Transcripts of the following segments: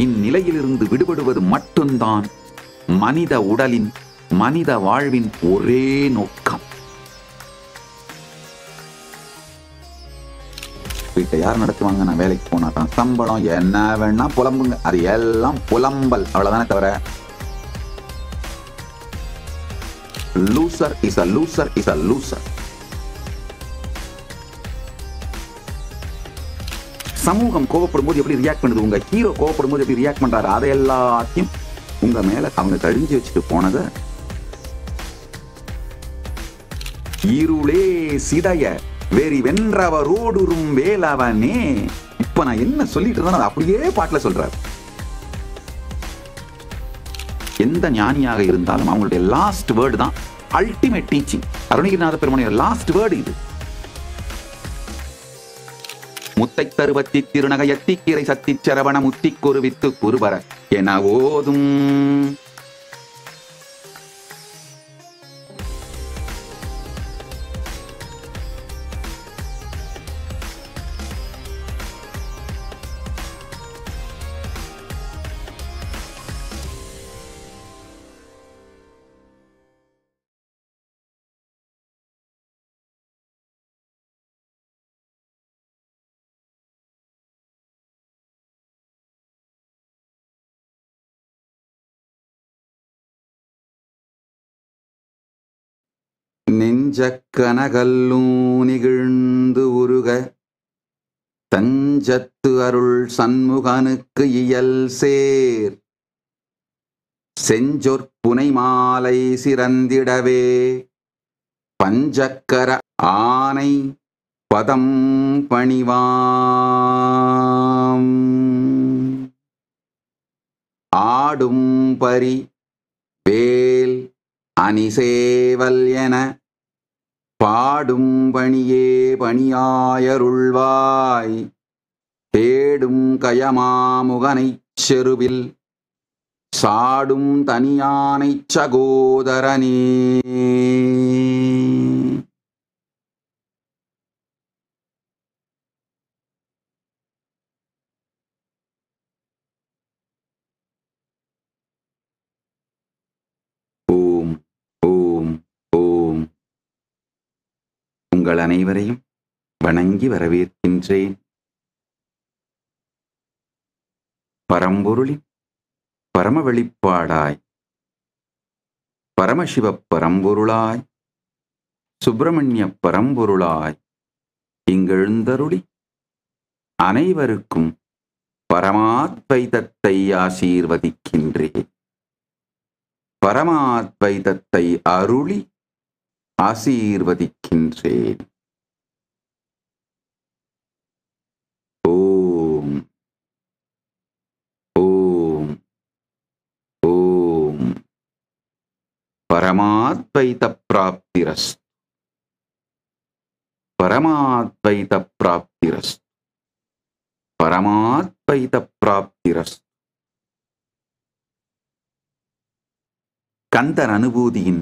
இந்நிலையிலிருந்து விடுபடுவது மட்டும்தான் மனித உடலின், மனித வாழ்வின் ஒரே நோக்கம். வீட்டை யார் நடத்துவாங்க? நான் வேலைக்கு போனாதான் சம்பளம், என்ன வேணா புலம்புங்க, அது எல்லாம் புலம்பல், அவ்வளவுதானே தவிர loser is a loser is a loser. சமூகம் கோவப்படும் போது எப்படி ரியாக்ட் பண்ணுது, உங்க ஹீரோ கோவப்படும் போது எப்படி ரியாக்ட் பண்றாரு, அதை எல்லாத்தையும் உங்க மேல அவங்க கழிஞ்சு வச்சுட்டு போனத இருளே சிடைய வேறி வென்றவரோடுறும் வேலவனே. இப்ப நான் என்ன சொல்லிட்டு இருந்தேன் அப்படியே பாட்டுல சொல்றாரு. எந்த ஞானியாக இருந்தாலும் அவங்களுடைய லாஸ்ட் வேர்டு தான் அல்டிமேட் டீச்சிங். அருணகிரிநாத பெருமானுடைய லாஸ்ட் வேர்டு இது. முத்தை தருவத்தி திருநகையத்தி கீரை சத்தி சரவண முத்தி குருவித்து குருவர என ஓதும். நெஞ்சக்கனகல்லூ நிகழ்ந்து உருக தஞ்சத்து அருள் சண்முகனுக்கு இயல் சேர் செஞ்சொற்புனை மாலை சிறந்திடவே பஞ்சக்கர ஆனை பதம் பணிவாம். ஆடும் பரி வேல் அணிசேவல் என பாடும் பணியே பணியாயருள்வாய் தேடும் கயமாமுகனைச் செருவில் சாடும் தனியானைச் சகோதரனே. ஓம் ஓம் ஓம். உங்கள் அனைவரையும் வணங்கி வரவேற்கின்றேன். பரம்பொருளின் பரம வெளிப்பாடாய், பரமசிவ பரம்பொருளாய், சுப்பிரமணிய பரம்பொருளாய் இங்கெழுந்தருளி அனைவருக்கும் பரமாத்வைதத்தை ஆசீர்வதிக்கின்றேன். பரமாத்வைதத்தை அருளி ஆசீர்வதிக்கின்றேன். ஓம் ஓம் ஓம். பரமாத்வைத பிராப்திரஸ்து. பரமாத்வைத பிராப்திரஸ்து. பரமாத்வைத பிராப்திரஸ்து. கந்தர் அனுபூதியின்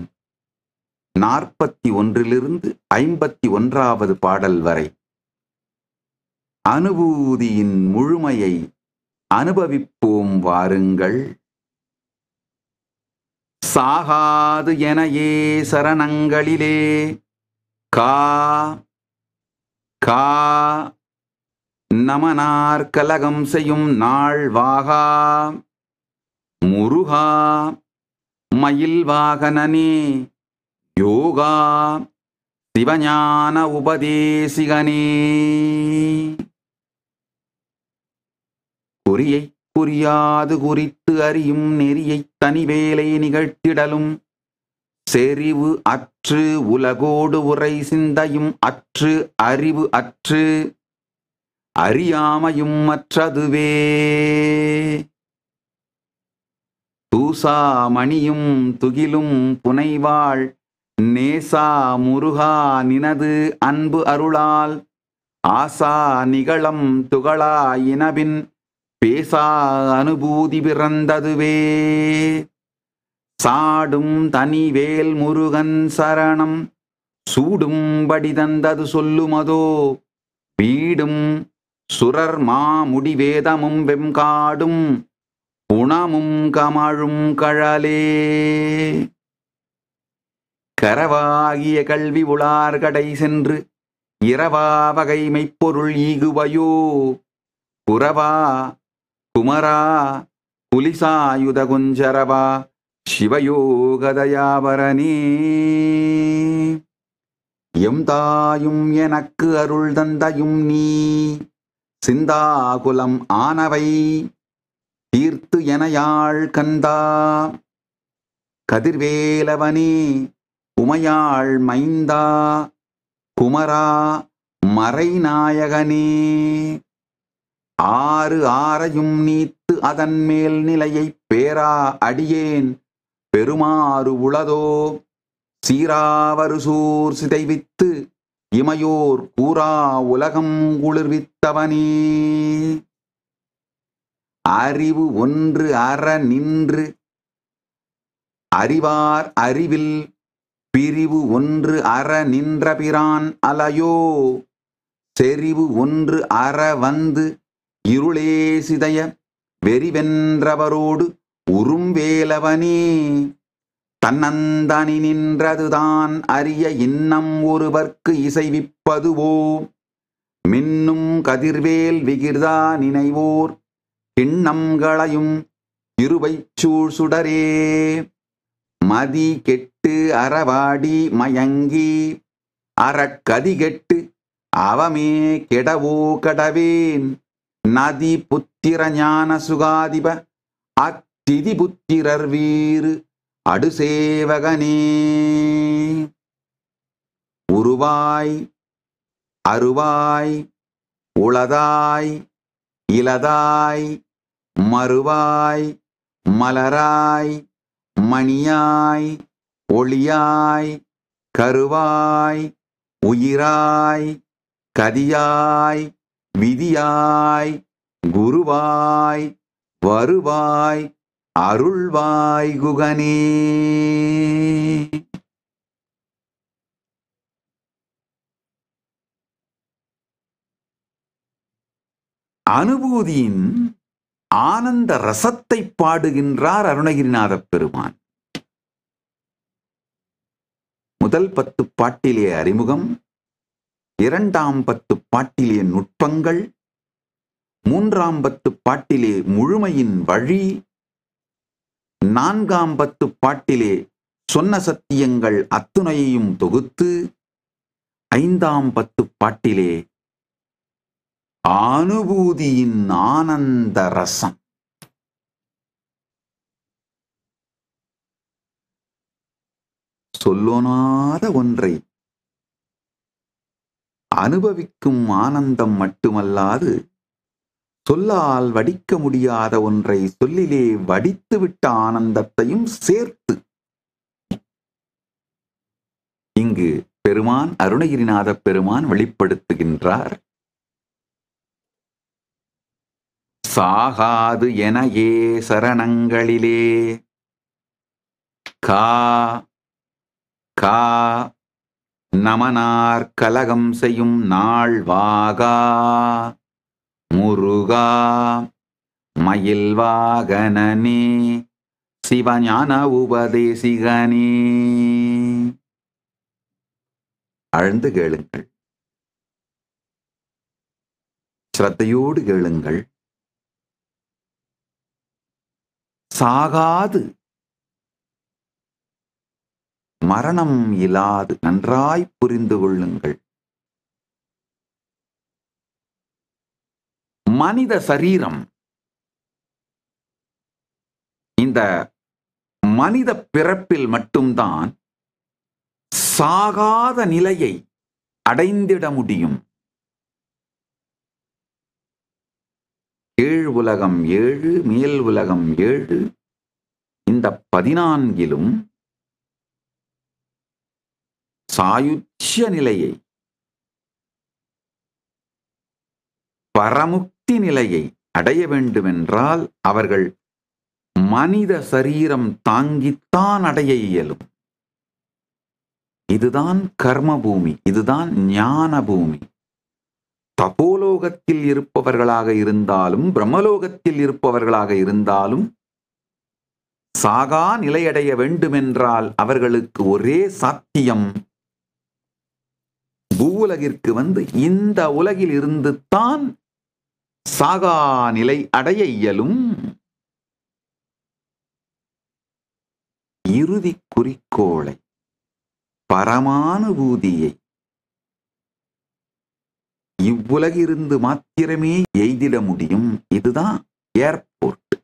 41 51 பாடல் வரை அனுபூதியின் முழுமையை அனுபவிப்போம் வாருங்கள். சாகாது எனையே சரணங்களிலே கா கா நமனார் கலகம் செய்யும் நாள் வாகா முருகா மயில் வாகனனே யோகா சிவஞான உபதேசிகனே. குறியை குறியாது குறித்து அறியும் நெறியை தனிவேலை நிகழ்த்திடலும் செறிவு அற்று உலகோடு உரை சிந்தையும் அற்று அறிவு அற்று அறியாமையும் மற்றதுவே. தூசா மணியும் துகிலும் புனைவாள் நேசா முருகா நினது அன்பு அருளால் ஆசா நிகழம் துகளா இனபின் பேசா அனுபூதி பிறந்ததுவே. சாடும் தனிவேல் முருகன் சரணம் சூடும்படி தந்தது சொல்லுமதோ வீடும் சுரர் மா முடிவேதமும் வெம்காடும் புணமும் கமழும் கழலே கரவாகிய கல்வி உளார் கடை சென்று இரவா வகை மெய்ப்பொருள் ஈகுவையோ புறவா குமரா புலிசாயுத குஞ்சரவா சிவயோகதயாவரனே எம் தாயும் எனக்கு அருள் தந்தையும் நீ சிந்தாகுலம் ஆனவை தீர்த்து எனையாள் கந்தா கதிர்வேலவனே உமையாள் மைந்தா குமரா மறைநாயகனே ஆறு ஆரையும் நீத்து அதன் மேல் நிலையை பேரா அடியேன் பெருமாறு உளதோ சீராவருசூர் சிதைவித்து இமையோர் கூறா உலகம் குளிர்வித்தவனே அறிவு ஒன்று அற நின்று அறிவார் அறிவில் பிரிவு ஒன்று அற நின்ற பிரான் அலையோ செறிவு ஒன்று அற வந்து இருளே சிதைய வெறிவென்றவரோடு உறும்வேலவனே தன்னந்தனி நின்றதுதான் அறிய இன்னம் ஒருவர்க்கு இசைவிப்பதுவோ மின்னும் கதிர்வேல் விகிர்தா நினைவோர் கிண்ணங்களையும் இருவைச்சூழ் சுடரே மதி கெட்டு அறவாடி மயங்கி அறக்கதி கெட்டு அவமே கெடவோ கடவேன் நதி புத்திர ஞான சுகாதிப அத்திதி புத்திரர் வீறு அடுசேவகனே உருவாய் அருவாய் உளதாய் இலதாய் மறுவாய் மலராய் மணியாய் ஒளியாய் கருவாய் உயிராய் கதியாய் விதியாய் குருவாய் வருவாய் அருள்வாய் குகனே. அனுபூதியின் ஆனந்த ரசத்தை பாடுகின்றார் அருணகிரிநாதப் பெருமான். முதல் 10 பாட்டிலே அறிமுகம், 2ஆம் 10 பாட்டிலே நுட்பங்கள், 3ஆம் 10 பாட்டிலே முழுமையின் வழி, 4ஆம் 10 பாட்டிலே சொன்ன சத்தியங்கள் அத்துணையையும் தொகுத்து, 5ஆம் 10 பாட்டிலே அனுபூதியின் ஆனந்த ரசம். சொல்லோனாத ஒன்றை அனுபவிக்கும் ஆனந்தம் மட்டுமல்லாது, சொல்லால் வடிக்க முடியாத ஒன்றை சொல்லிலே வடித்துவிட்ட ஆனந்தத்தையும் சேர்த்து இங்கு பெருமான் அருணகிரிநாத பெருமான் வெளிப்படுத்துகின்றார். சாகாது என ஏ சரணங்களிலே கா கா நமனார் கலகம் செய்யும் நாள் வாகா முருகா மயில் வாகனனே சிவஞான உபதேசிகனே. ஆழ்ந்து கேளுங்கள், ஸ்ரத்தையோடு கேளுங்கள். சாகாது, மரணம் இல்லாது, நன்றாய் புரிந்து கொள்ளுங்கள். மனித சரீரம், இந்த மனித பிறப்பில் மட்டும்தான் சாகாத நிலையை அடைந்திட முடியும். கீழ் உலகம் 7, மேல் உலகம் 7. இந்த 14லும் சாயுட்ச நிலையை, பரமுக்தி நிலையை அடைய வேண்டுமென்றால் அவர்கள் மனித சரீரம் தாங்கித்தான் அடைய இயலும். இதுதான் கர்ம பூமி, இதுதான் ஞான பூமி. தபோலோகத்தில் இருப்பவர்களாக இருந்தாலும் பிரம்மலோகத்தில் இருப்பவர்களாக இருந்தாலும் சாகா நிலையடைய வேண்டுமென்றால் அவர்களுக்கு ஒரே சாத்தியம், பூவுலகிற்கு வந்து இந்த உலகில் இருந்து தான் சாகா நிலை அடைய இயலும். இறுதி குறிக்கோளை, பரமானுபூதியை இவ்வுலகிருந்து மாத்திரமே எய்திட முடியும். இதுதான் ஏர்போர்ட்.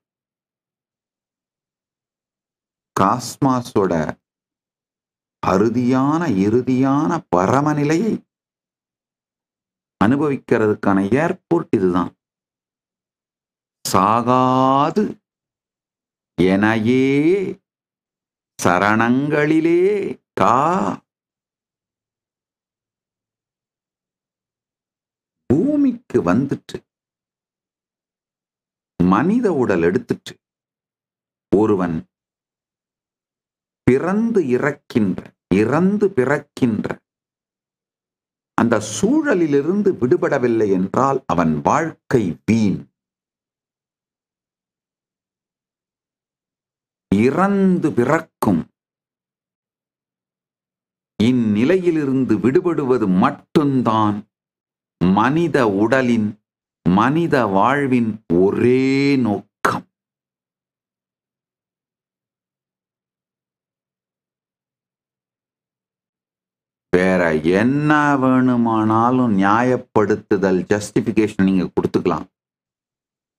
காஸ்மாஸோட அறுதியான இறுதியான பரமநிலையை அனுபவிக்கிறதுக்கான ஏர்போர்ட் இதுதான். சாகாது எனையே சரணங்களிலே கா. பூமிக்கு வந்துட்டு மனித உடல் எடுத்துட்டு ஒருவன் பிறந்து இறந்து பிறக்கின்ற அந்த சூழலிலிருந்து விடுபடவில்லை என்றால் அவன் வாழ்க்கை வீண். இறந்து பிறக்கும் இந்நிலையிலிருந்து விடுபடுவது மட்டும்தான் மனித உடலின், மனித வாழ்வின் ஒரே நோக்கம். வேற என்ன வேணுமானாலும் நியாயப்படுத்துதல், ஜஸ்டிபிகேஷன் நீங்க கொடுத்துக்கலாம்.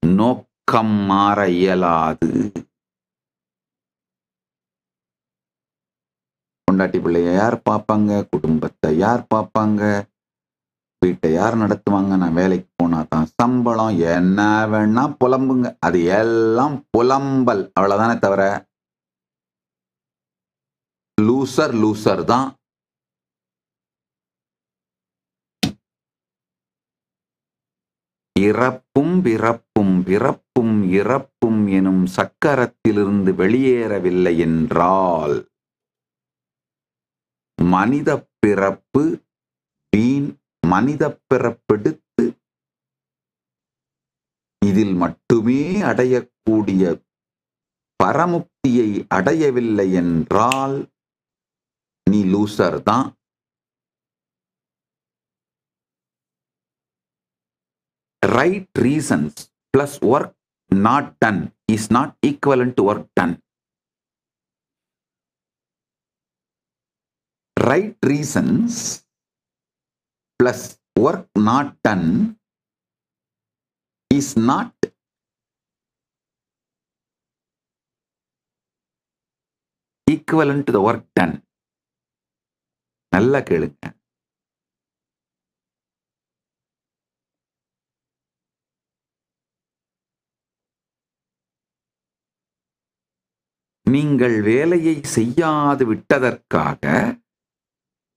நோக்கம் மாற இயலாது. பொண்டாட்டி பிள்ளைய யார் பார்ப்பாங்க, குடும்பத்தை யார் பார்ப்பாங்க, வீட்டை யார் நடத்துவாங்க, நான் வேலைக்கு போனா தான் சம்பளம், என்ன வேணா புலம்புங்க. அது எல்லாம் புலம்பல், அவ்வளவுதானே தவிர லூசர் தான். இறப்பும் பிறப்பும் பிறப்பும் இறப்பும் எனும் சக்கரத்திலிருந்து வெளியேறவில்லை என்றால் மனித பிறப்பு வீண். மனித பிறப்பெடுத்து இதில் மட்டுமே அடையக்கூடிய பரமுக்தியை அடையவில்லை என்றால் நீ லூசர் தான். Right reasons plus work not done is not equivalent to work done. Right reasons plus work not done is not equivalent to the work done. நல்லா கேளுங்க. நீங்கள் வேலையை செய்யாது விட்டதற்காக,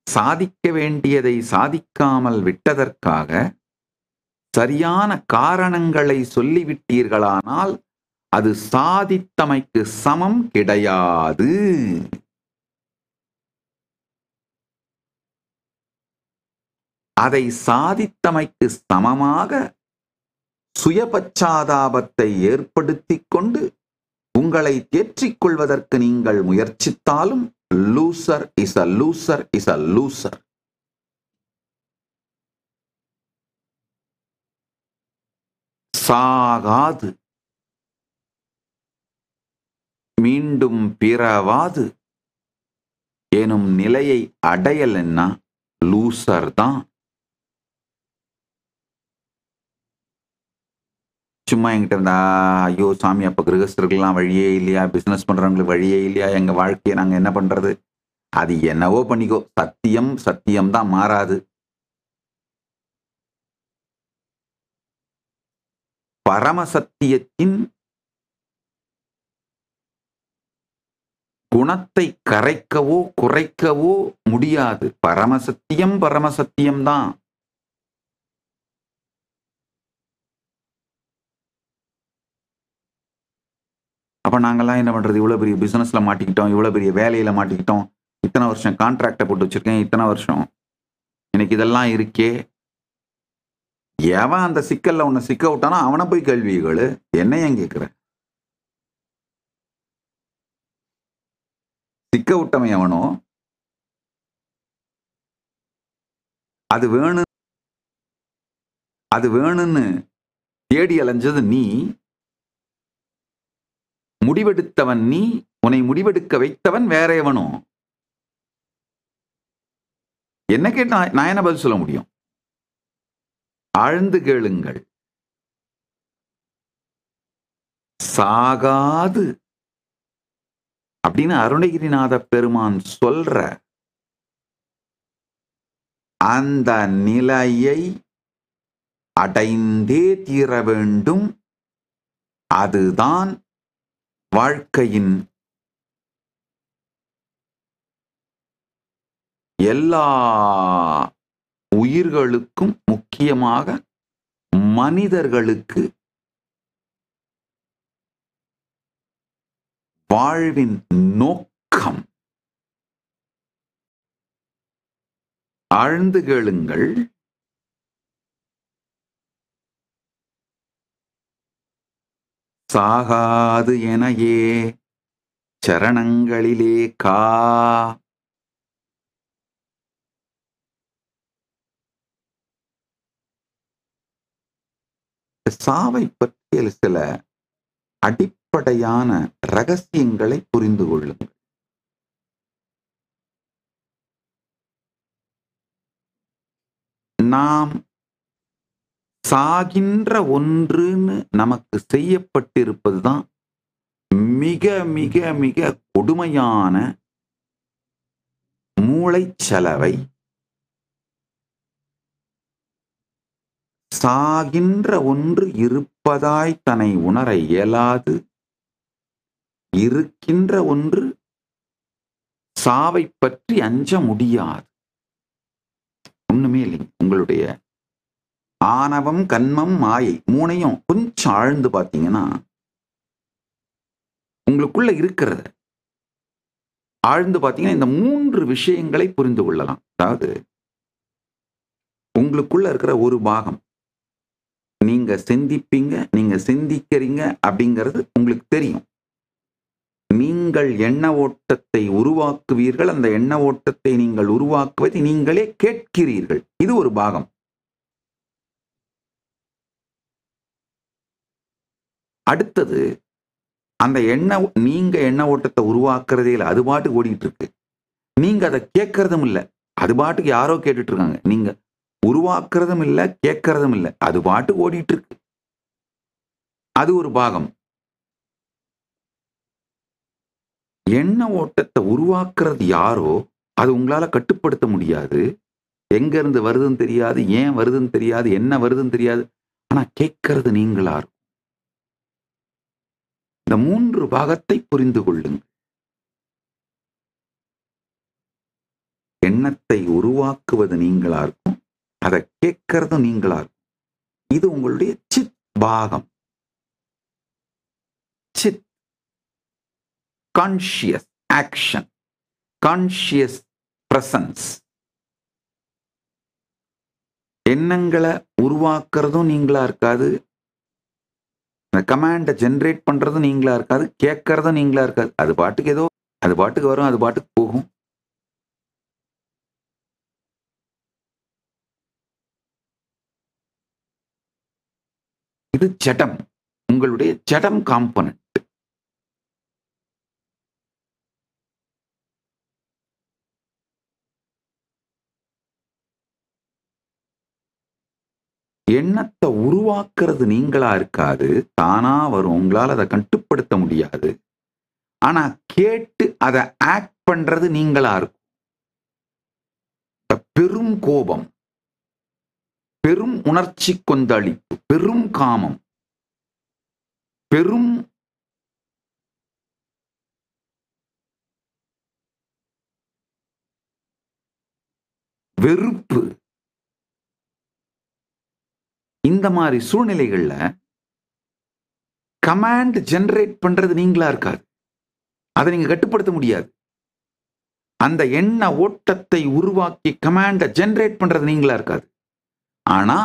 சாதிக்க வேண்டியதை சாதிக்காமல் விட்டதற்காக சரியான காரணங்களை சொல்லிவிட்டீர்களானால் அது சாதித்தமைக்கு சமம் கிடையாது. அதை சாதித்தமைக்கு சமமாக சுயபச்சாதாபத்தை ஏற்படுத்திக் கொண்டு உங்களை தேற்றிக் கொள்வதற்கு நீங்கள் முயற்சித்தாலும் loser is a loser is a loser. சாகாது, மீண்டும் பிறவாது எனும் நிலையை அடையலன்னா லூசர் தான். சும்மா என்கிட்ட இருந்தா, ஐயோ சாமி, அப்ப கிரகஸ்தர்கள்லாம் வழியே இல்லையா, பிசினஸ் பண்றவங்களுக்கு வழியே இல்லையா, எங்க வாழ்க்கையை நாங்க என்ன பண்றது? அது என்னவோ பண்ணிக்கோ, சத்தியம் சத்தியம்தான், மாறாது. பரமசத்தியத்தின் குணத்தை கரைக்கவோ குறைக்கவோ முடியாது. பரமசத்தியம் பரமசத்தியம்தான். அப்ப நாங்கெல்லாம் என்ன பண்றது? இவ்வளவு பெரிய பிசினஸ்ல மாட்டிக்கிட்டோம், இவ்வளவு பெரிய வேலையில மாட்டிக்கிட்டோம், இத்தனை வருஷம் கான்ட்ராக்டை போட்டு வச்சிருக்கேன், இத்தனை வருஷம் எனக்கு இதெல்லாம் இருக்கே. எவன் அந்த சிக்கல்ல உன்னை சிக்க விட்டானோ அவனை போய் கேள்விகள் என்ன ஏன் கேட்கிற? சிக்க விட்டவன் எவனோ, அது வேணும்னு தேடி அலைஞ்சது நீ, முடிவெடுத்தவன் நீ, உன்னை முடிவெடுக்க வைத்தவன் வேற எவனோ. என்ன கேட்டா நான் என்ன பதில் சொல்ல முடியும்? ஆழ்ந்து கேளுங்கள். சாகாது அப்படின்னு அருணகிரிநாத பெருமான் சொல்ற அந்த நிலையை அடைந்தே தீர வேண்டும். அதுதான் வாழ்க்கையின் எல்லா உயிர்களுக்கும், முக்கியமாக மனிதர்களுக்கு வாழ்வின் நோக்கம். ஆழ்ந்து கேளுங்கள். சாகாது எனையே சரணங்களிலே கா. சாவை பற்றிய சில அடிப்படையான ரகசியங்களை புரிந்து கொள்ளுங்கள். நாம் சாகின்ற ஒன்றுன்னு நமக்கு செய்யப்பட்டிருப்பதுதான் மிக மிக மிக கொடுமையான மூளைச்சலவை. சாகின்ற ஒன்று இருப்பதாய் தன்னை உணர இயலாது, இருக்கின்ற ஒன்று சாவை பற்றி அஞ்ச முடியாது. ஒண்ணுமே இல்லைங்க. உங்களுடைய ஆணவம், கன்மம், மாயை மூணையும் கொஞ்சம் ஆழ்ந்து பார்த்தீங்கன்னா உங்களுக்குள்ள இருக்கிறத ஆழ்ந்து பார்த்தீங்கன்னா இந்த 3 விஷயங்களை புரிந்து கொள்ளலாம். அதாவது உங்களுக்குள்ள இருக்கிற ஒரு பாகம் நீங்க சிந்திப்பீங்க, நீங்க சிந்திக்கிறீங்க அப்படிங்கிறது உங்களுக்கு தெரியும். நீங்கள் எண்ண ஓட்டத்தை உருவாக்குவீர்கள். அந்த எண்ண ஓட்டத்தை நீங்கள் உருவாக்குவதை நீங்களே கேட்கிறீர்கள். இது ஒரு பாகம். அடுத்தது, அந்த நீங்க எண்ண ஓட்டத்தை உருவாக்குறதே இல்லை, அது பாட்டுக்கு ஓடிட்டு இருக்கு. நீங்க அதை கேட்கறதும் இல்லை, அது பாட்டுக்கு யாரோ கேட்டுட்டு இருக்காங்க. நீங்க உருவாக்குறதும் இல்லை, கேட்கறதும் இல்லை, அது பாட்டுக்கு ஓடிட்டு இருக்கு. அது ஒரு பாகம். எண்ண ஓட்டத்தை உருவாக்குறது யாரோ அது உங்களால கட்டுப்படுத்த முடியாது. எங்க இருந்து வருதுன்னு தெரியாது, ஏன் வருதுன்னு தெரியாது, என்ன வருதுன்னு தெரியாது. ஆனா கேட்கறது நீங்களா இருக்கும். இந்த 3 பாகத்தை புரிந்து கொள்ளுங்கள். எண்ணத்தை உருவாக்குவது நீங்களா இருக்கும், அதை கேட்கறது நீங்களா இருக்கும். இது உங்களுடைய சித் பாகம். சித், கான்ஷியஸ் ஆக்ஷன், கான்ஷியஸ் பிரசன்ஸ். எண்ணங்களை உருவாக்குறதும் நீங்களா இருக்காது, கமாண்டை ஜெனரேட் பண்றதும் நீங்களா இருக்காது, கேட்கறதும் நீங்களா இருக்காது. அது பாட்டுக்கு ஏதோ அது பாட்டுக்கு வரும், அது பாட்டுக்கு போகும். இது ஜடம், உங்களுடைய ஜடம் காம்பனன்ட். எண்ணத்தை உருவாக்குறது நீங்களா இருக்காது, தானா வரும். உங்களால அதை கட்டுப்படுத்த முடியாது. ஆனா கேட்டு அதை ஆக்ட் பண்றது நீங்களா இருக்கும். பெரும் கோபம், பெரும் உணர்ச்சி கொந்தளிப்பு, பெரும் காமம், பெரும் வெறுப்பு, இந்த மாதிரி சூழ்நிலைகள்ல கமாண்ட் ஜெனரேட் பண்றது நீங்களா இருக்காது, அதை நீங்க கட்டுப்படுத்த முடியாது. அந்த எண்ண ஓட்டத்தை உருவாக்கி கமாண்டை ஜெனரேட் பண்றது நீங்களா இருக்காது. ஆனா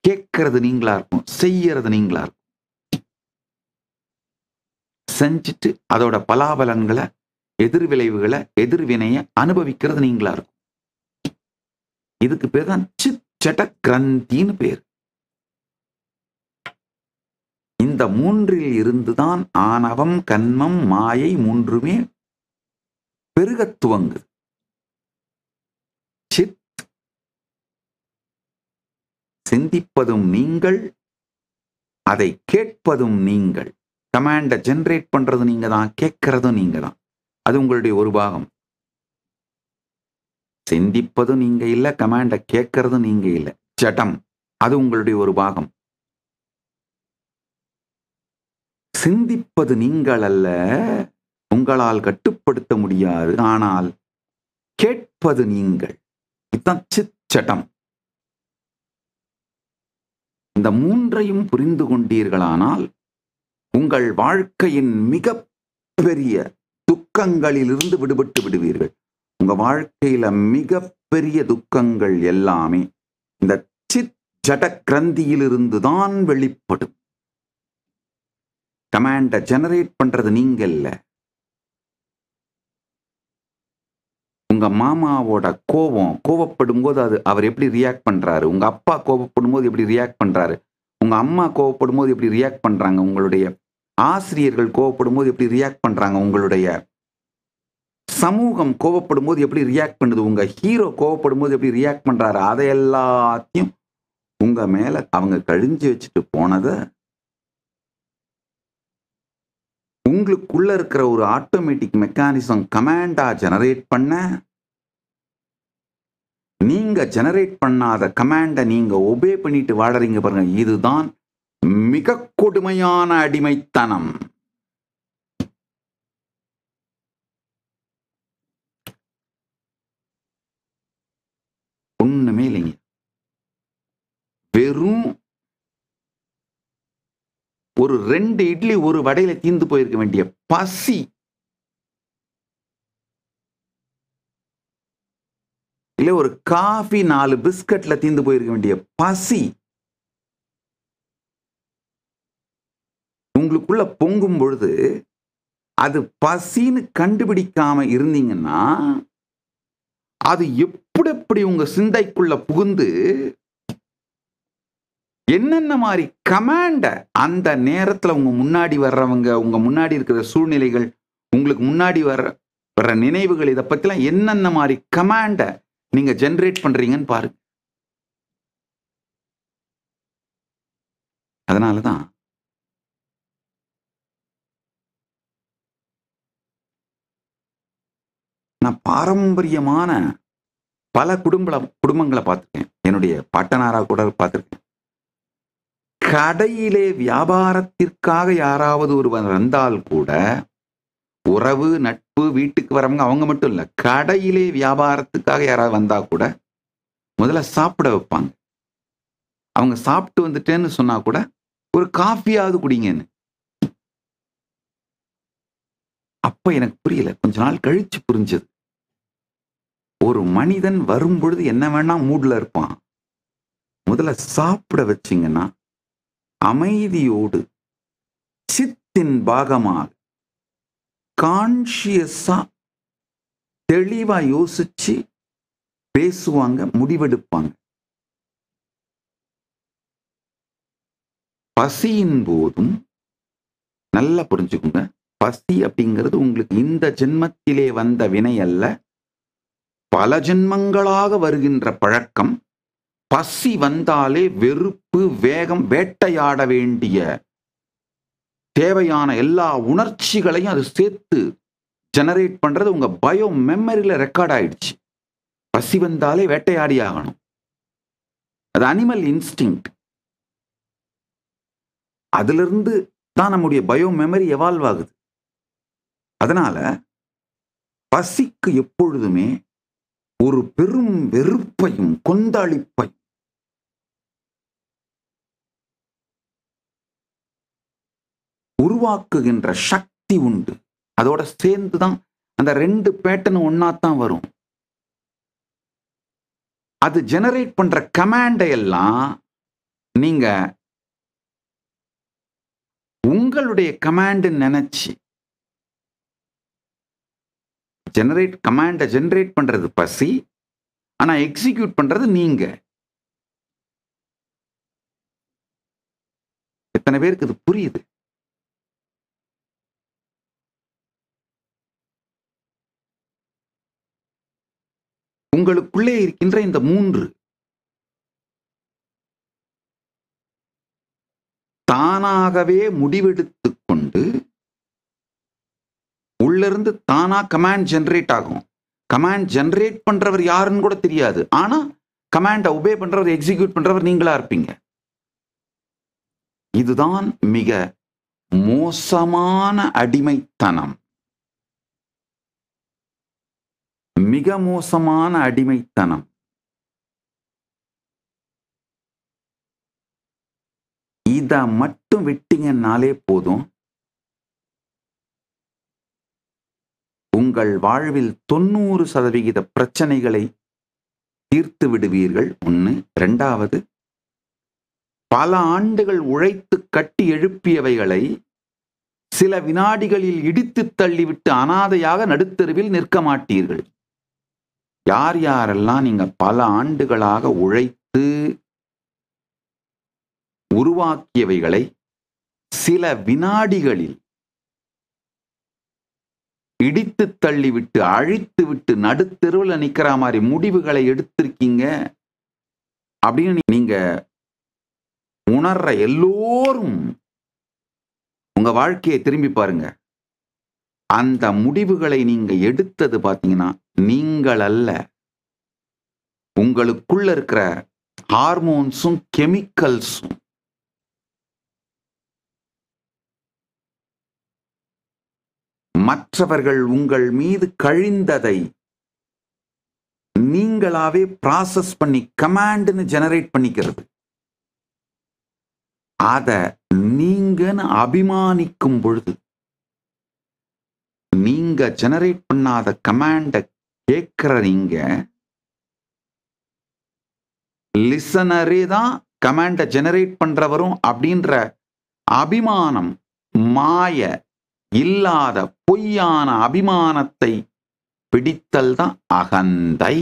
கேட்கறது நீங்களா இருக்கும், செய்யறது நீங்களா இருக்கும். செஞ்சுட்டு அதோட பலாபலன்களை எதிர்விளைவுகளை, எதிர்வினையை அனுபவிக்கிறது நீங்களா இருக்கும். இதுக்கு பேர் தான் சித் ஜட கிரந்தின்னு பேர். இந்த மூன்றில் இருந்துதான் ஆணவம், கன்மம், மாயை மூன்றுமே பெருகத் துவங்குது. சித் சிந்திப்பதும் நீங்கள், அதை கேட்பதும் நீங்கள். கமாண்ட ஜெனரேட் பண்றது நீங்க தான், கேட்கறதும் நீங்க தான். அது உங்களுடைய ஒரு பாகம். சிந்திப்பதும் நீங்க இல்ல, கமாண்ட கேட்கறதும் நீங்க இல்ல. ஜடம், அது உங்களுடைய ஒரு பாகம். சிந்திப்பது நீங்கள் அல்ல, உங்களால் கட்டுப்படுத்த முடியாது. ஆனால் கேட்பது நீங்கள். இதுதான் சித் ஜடம். இந்த மூன்றையும் புரிந்து கொண்டீர்களானால் உங்கள் வாழ்க்கையின் மிக பெரிய துக்கங்களிலிருந்து விடுபட்டு விடுவீர்கள். உங்க வாழ்க்கையில மிக பெரிய துக்கங்கள் எல்லாமே இந்த சித் ஜட கிரந்தியிலிருந்து தான் வெளிப்படும். கமாண்ட ஜெனரேட் பண்றது நீங்க இல்ல. உங்க மாமாவோட கோவப்படும் போது அவர் எப்படி ரியாக்ட் பண்றாரு, உங்க அப்பா கோவப்படும் போது எப்படி ரியாக்ட் பண்றாரு, உங்க அம்மா கோவப்படும் போது எப்படி ரியாக்ட் பண்றாங்க, உங்களுடைய ஆசிரியர்கள் கோவப்படும் போது எப்படி ரியாக்ட் பண்றாங்க, உங்களுடைய சமூகம் கோவப்படும் போது எப்படி ரியாக்ட் பண்ணுது, உங்க ஹீரோ கோவப்படும் போது எப்படி ரியாக்ட் பண்றாரு, அதை எல்லாத்தையும் உங்க மேல அவங்க கழிஞ்சு வச்சுட்டு போனத உங்களுக்குள்ள இருக்கிற ஒரு ஆட்டோமேட்டிக் மெக்கானிசம் கமாண்டா ஜெனரேட் பண்ண, நீங்க ஜெனரேட் பண்ணாத கமாண்ட நீங்க ஒபே பண்ணிட்டு வாழறீங்க பாருங்க. இதுதான் மிக கொடுமையான அடிமைத்தனம். ஒண்ணுமே இல்லைங்க. வெறும் ஒரு 2 இட்லி ஒரு வடையில தீர்ந்து போயிருக்க வேண்டிய பசி, இல்ல ஒரு காஃபி 4 பிஸ்கட்ல தீர்ந்து போயிருக்க வேண்டிய பசி உங்களுக்குள்ள பொங்கும் பொழுது, அது பசின்னு கண்டுபிடிக்காம இருந்தீங்கன்னா அது எப்படி உங்க சிந்தைக்குள்ள புகுந்து என்னென்ன மாதிரி கமாண்ட அந்த நேரத்துல உங்க முன்னாடி வர்றவங்க, உங்க முன்னாடி இருக்கிற சூழ்நிலைகள், உங்களுக்கு முன்னாடி வர்ற நினைவுகள், இதை பத்திலாம் என்னென்ன மாதிரி கமாண்ட நீங்க ஜெனரேட் பண்றீங்கன்னு பாருங்க. அதனாலதான் நான் பாரம்பரியமான பல குடும்பங்களை பார்த்திருக்கேன். என்னுடைய பாட்டனாரா கூட பார்த்திருக்கேன். கடையிலே வியாபாரத்திற்காக யாராவது ஒருவர் வந்தால் கூட, உறவு நட்பு வீட்டுக்கு வரவங்க அவங்க மட்டும் இல்ல, கடையிலே வியாபாரத்துக்காக யாராவது வந்தா கூட முதல்ல சாப்பிட வைப்பாங்க. அவங்க சாப்பிட்டு வந்துட்டேன்னு சொன்னா கூட ஒரு காஃபியாவது குடிங்கன்னு. அப்ப எனக்கு புரியல, கொஞ்ச நாள் கழிச்சு புரிஞ்சது. ஒரு மனிதன் வரும் பொழுது என்ன வேணா மூட்ல இருப்பான். முதல்ல சாப்பிட வச்சிங்கன்னா அமைதியோடு சித்தின் பாகமாக கான்ஷியஸா தெளிவா யோசிச்சு பேசுவாங்க, முடிவெடுப்பாங்க. பசியின் போதும் நல்லா புரிஞ்சுக்குங்க, பசி அப்படிங்கிறது உங்களுக்கு இந்த ஜென்மத்திலே வந்த வினை அல்ல, பல ஜென்மங்களாக வருகின்ற பழக்கம். பசி வந்தாலே வெறுப்பு, வேகம், வேட்டையாட வேண்டிய தேவையான எல்லா உணர்ச்சிகளையும் அது சேர்த்து ஜெனரேட் பண்றது உங்க பயோ மெமரியில ரெக்கார்ட் ஆயிடுச்சு. பசி வந்தாலே வேட்டையாடி ஆகணும். அது அனிமல் இன்ஸ்டிங். அதுல இருந்து தான் நம்முடைய பயோ மெமரி எவால்வ் ஆகுது. அதனால பசிக்கு எப்பொழுதுமே ஒரு பெரும் வெறுப்பையும் கொந்தளிப்பையும் உருவாக்குகின்ற சக்தி உண்டு. அதோட சேர்ந்துதான் அந்த 2 பேட்டர்ன் ஒன்னாத்தான் வரும். அது ஜெனரேட் பண்ற கமாண்டை எல்லாம் நீங்க உங்களுடைய கமாண்ட் நினைச்சு கமாண்டை ஜெனரேட் பண்றது பசி, ஆனா எக்ஸிக்யூட் பண்றது நீங்க. எத்தனை பேருக்கு இது புரியுது? உங்களுக்குள்ளே இருக்கின்ற இந்த 3 தானாகவே முடிவெடுத்துக் கொண்டு உள்ளிருந்து தானா கமாண்ட் ஜெனரேட் ஆகும். கமாண்ட் ஜெனரேட் பண்றவர் யாருன்னு கூட தெரியாது. ஆனா கமாண்டை ஒபே பண்றவர், எக்ஸிக்யூட் பண்றவர் நீங்களா இருப்பீங்க. இதுதான் மிக மோசமான அடிமைத்தனம். மிக மோசமான அடிமைத்தனம். இத மட்டும் விட்டீங்கன்னாலே போதும், உங்கள் வாழ்வில் 90% பிரச்சனைகளை தீர்த்து விடுவீர்கள். 1. 2வது, பல ஆண்டுகள் உழைத்து கட்டி எழுப்பியவைகளை சில வினாடிகளில் இடித்து தள்ளிவிட்டு அனாதையாக நடுத்தெருவில் நிற்க மாட்டீர்கள். யார் யாரெல்லாம் நீங்க பல ஆண்டுகளாக உழைத்து உருவாக்கியவைகளை சில வினாடிகளில் இடித்து தள்ளிவிட்டு அழித்து விட்டு நடுத்தெருவில் நிக்கிற மாதிரி முடிவுகளை எடுத்திருக்கீங்க அப்படின்னு நீங்க உணர்ற எல்லோரும் உங்க வாழ்க்கையை திரும்பி பாருங்க. அந்த முடிவுகளை நீங்க எடுத்தது பாத்தீங்கன்னா நீங்கள் அல்ல, உங்களுக்குள்ள இருக்கிற ஹார்மோன்ஸும் கெமிக்கல்ஸும். மற்றவர்கள் உங்கள் மீது கழிந்ததை நீங்களாவே ப்ராசஸ் பண்ணி கமாண்ட்னு ஜெனரேட் பண்ணிக்கிறது. அத நீங்கன்னு அபிமானிக்கும் பொழுது, நீங்க ஜெனரேட் பண்ணாத கமாண்ட கேட்கிற நீங்க லிசனரே தான் கமாண்ட ஜெனரேட் பண்றவரும் அப்படின்ற அபிமானம், மாய இல்லாத பொய்யான அபிமானத்தை பிடித்தல் தான் அகந்தை.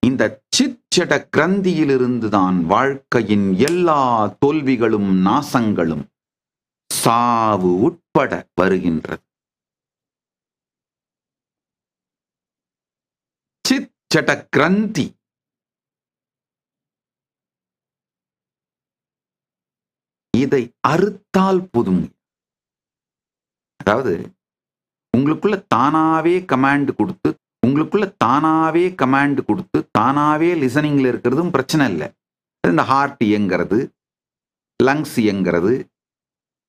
இந்த சிச்சட கிரந்தியிலிருந்து தான் வாழ்க்கையின் எல்லா தோல்விகளும் நாசங்களும் சாவு உட்பட வருகின்றது. சிச்சட கிரந்தி இதை அறுத்தால் போதும். அதாவது உங்களுக்குள்ள தானாவே கமாண்ட் கொடுத்து, தானாவே லிசனிங்ல இருக்கிறதும் பிரச்சனை இல்லை. இந்த ஹார்ட் இயங்கிறது, லங்ஸ் இயங்கிறது,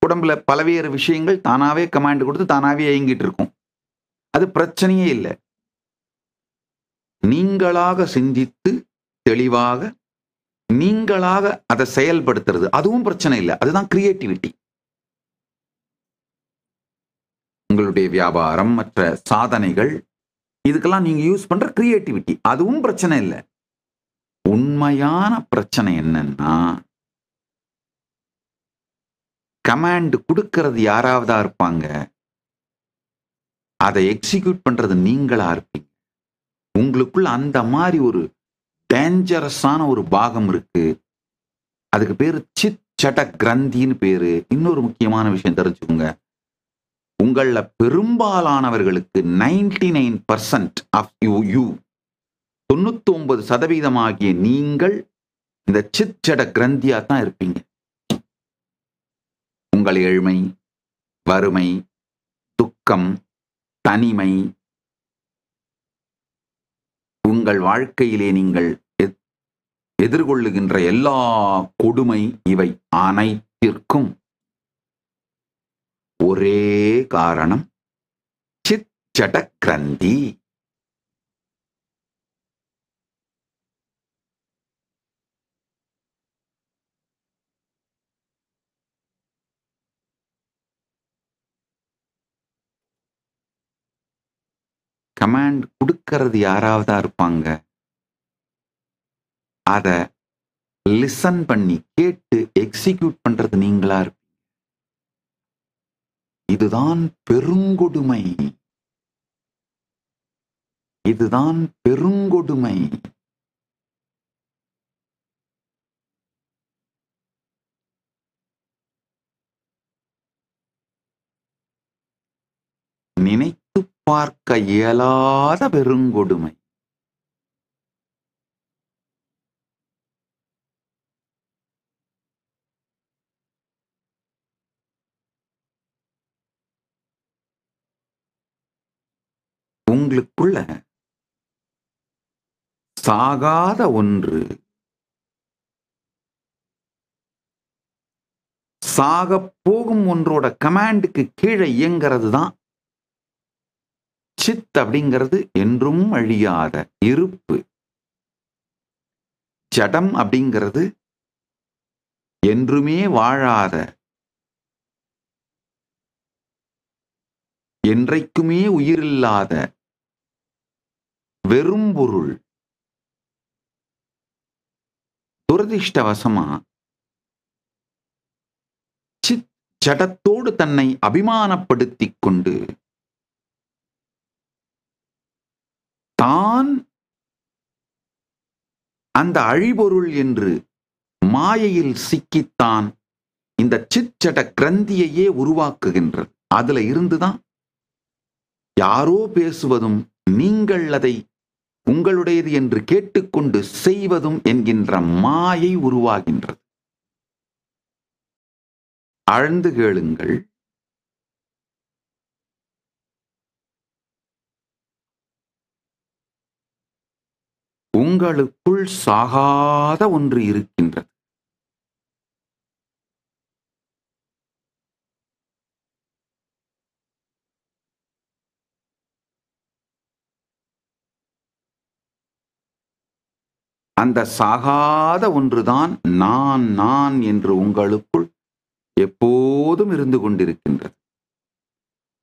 உடம்புல பல்வேறு விஷயங்கள் தானாவே கமாண்ட் கொடுத்து தானாவே இயங்கிட்டு இருக்கும். அது பிரச்சனையே இல்லை. நீங்களாக சிந்தித்து தெளிவாக நீங்களாக அதை செயல்படுத்துறது, அதுவும் பிரச்சனை இல்லை. அதுதான் கிரியேட்டிவிட்டி. உங்களுடைய வியாபாரம், மற்ற சாதனைகள், இதுக்கெல்லாம் நீங்க யூஸ் பண்ற கிரியேட்டிவிட்டி, அதுவும் பிரச்சனை இல்லை. உண்மையான பிரச்சனை என்னன்னா, கமாண்ட் கொடுக்கிறது யாராவதா இருப்பாங்க, அதை எக்ஸிக்யூட் பண்றது நீங்களா இருப்பீங்க. உங்களுக்குள்ள அந்த மாதிரி ஒரு டேஞ்சரஸான ஒரு பாகம் இருக்கு. அதுக்கு பேரு சிச்சட கிரந்தின்னு பேரு. இன்னொரு முக்கியமான விஷயம் தெரிஞ்சுக்கோங்க, உங்கள பெரும்பாலானவர்களுக்கு 99% ஆஃப் யூ 99% ஆகிய நீங்கள் இந்த சிச்சட கிரந்தியா தான் இருப்பீங்க. உங்கள் ஏழ்மை, வறுமை, துக்கம், தனிமை, உங்கள் வாழ்க்கையிலே நீங்கள் எதிர்கொள்ளுகின்ற எல்லா கொடுமை, இவை அனைத்திற்கும் ஒரே காரணம் சிச்சட கிரந்தி. கமாண்ட் கொடுக்கிறது யாராவதா இருப்பாங்க, அத லிசன் பண்ணி கேட்டு எக்ஸிக்யூட் பண்றது நீங்களா இருப்பீங்க. இதுதான் பெருங்கொடுமை. இதுதான் பெருங்கொடுமை. நினைத்து பார்க்க இயலாத பெருங்கொடுமை. உங்களுக்குள்ள சாகாத ஒன்று சாக போகும் ஒன்றோட கமாண்டுக்கு கீழே இயங்கிறது தான் சித் அப்படிங்கிறது. என்றும் அழியாத இருப்பு. ஜடம் அப்படிங்கிறது என்றுமே வாழாத, என்றைக்குமே உயிரில்லாத வெறும் பொருள். துரதிர்ஷ்டவசமா சித் ஜடத்தோடு தன்னை அபிமானப்படுத்திக் கொண்டு தான் அந்த அழிபொருள் என்று மாயையில் சிக்கித்தான் இந்த சிச்சட கிரந்தியையே உருவாக்குகின்றது. அதுல இருந்துதான் யாரோ பேசுவதும் நீங்கள் அதை உங்களுடையது என்று கேட்டுக்கொண்டு செய்வதும் என்கின்ற மாயை உருவாகின்றது. ஆழ்ந்து கேளுங்கள். உங்களுக்குள் சாகாத ஒன்று இருக்கின்றது. அந்த சாகாத ஒன்றுதான் நான் நான் என்று உங்களுக்குள் எப்போதும் இருந்து கொண்டிருக்கின்றது.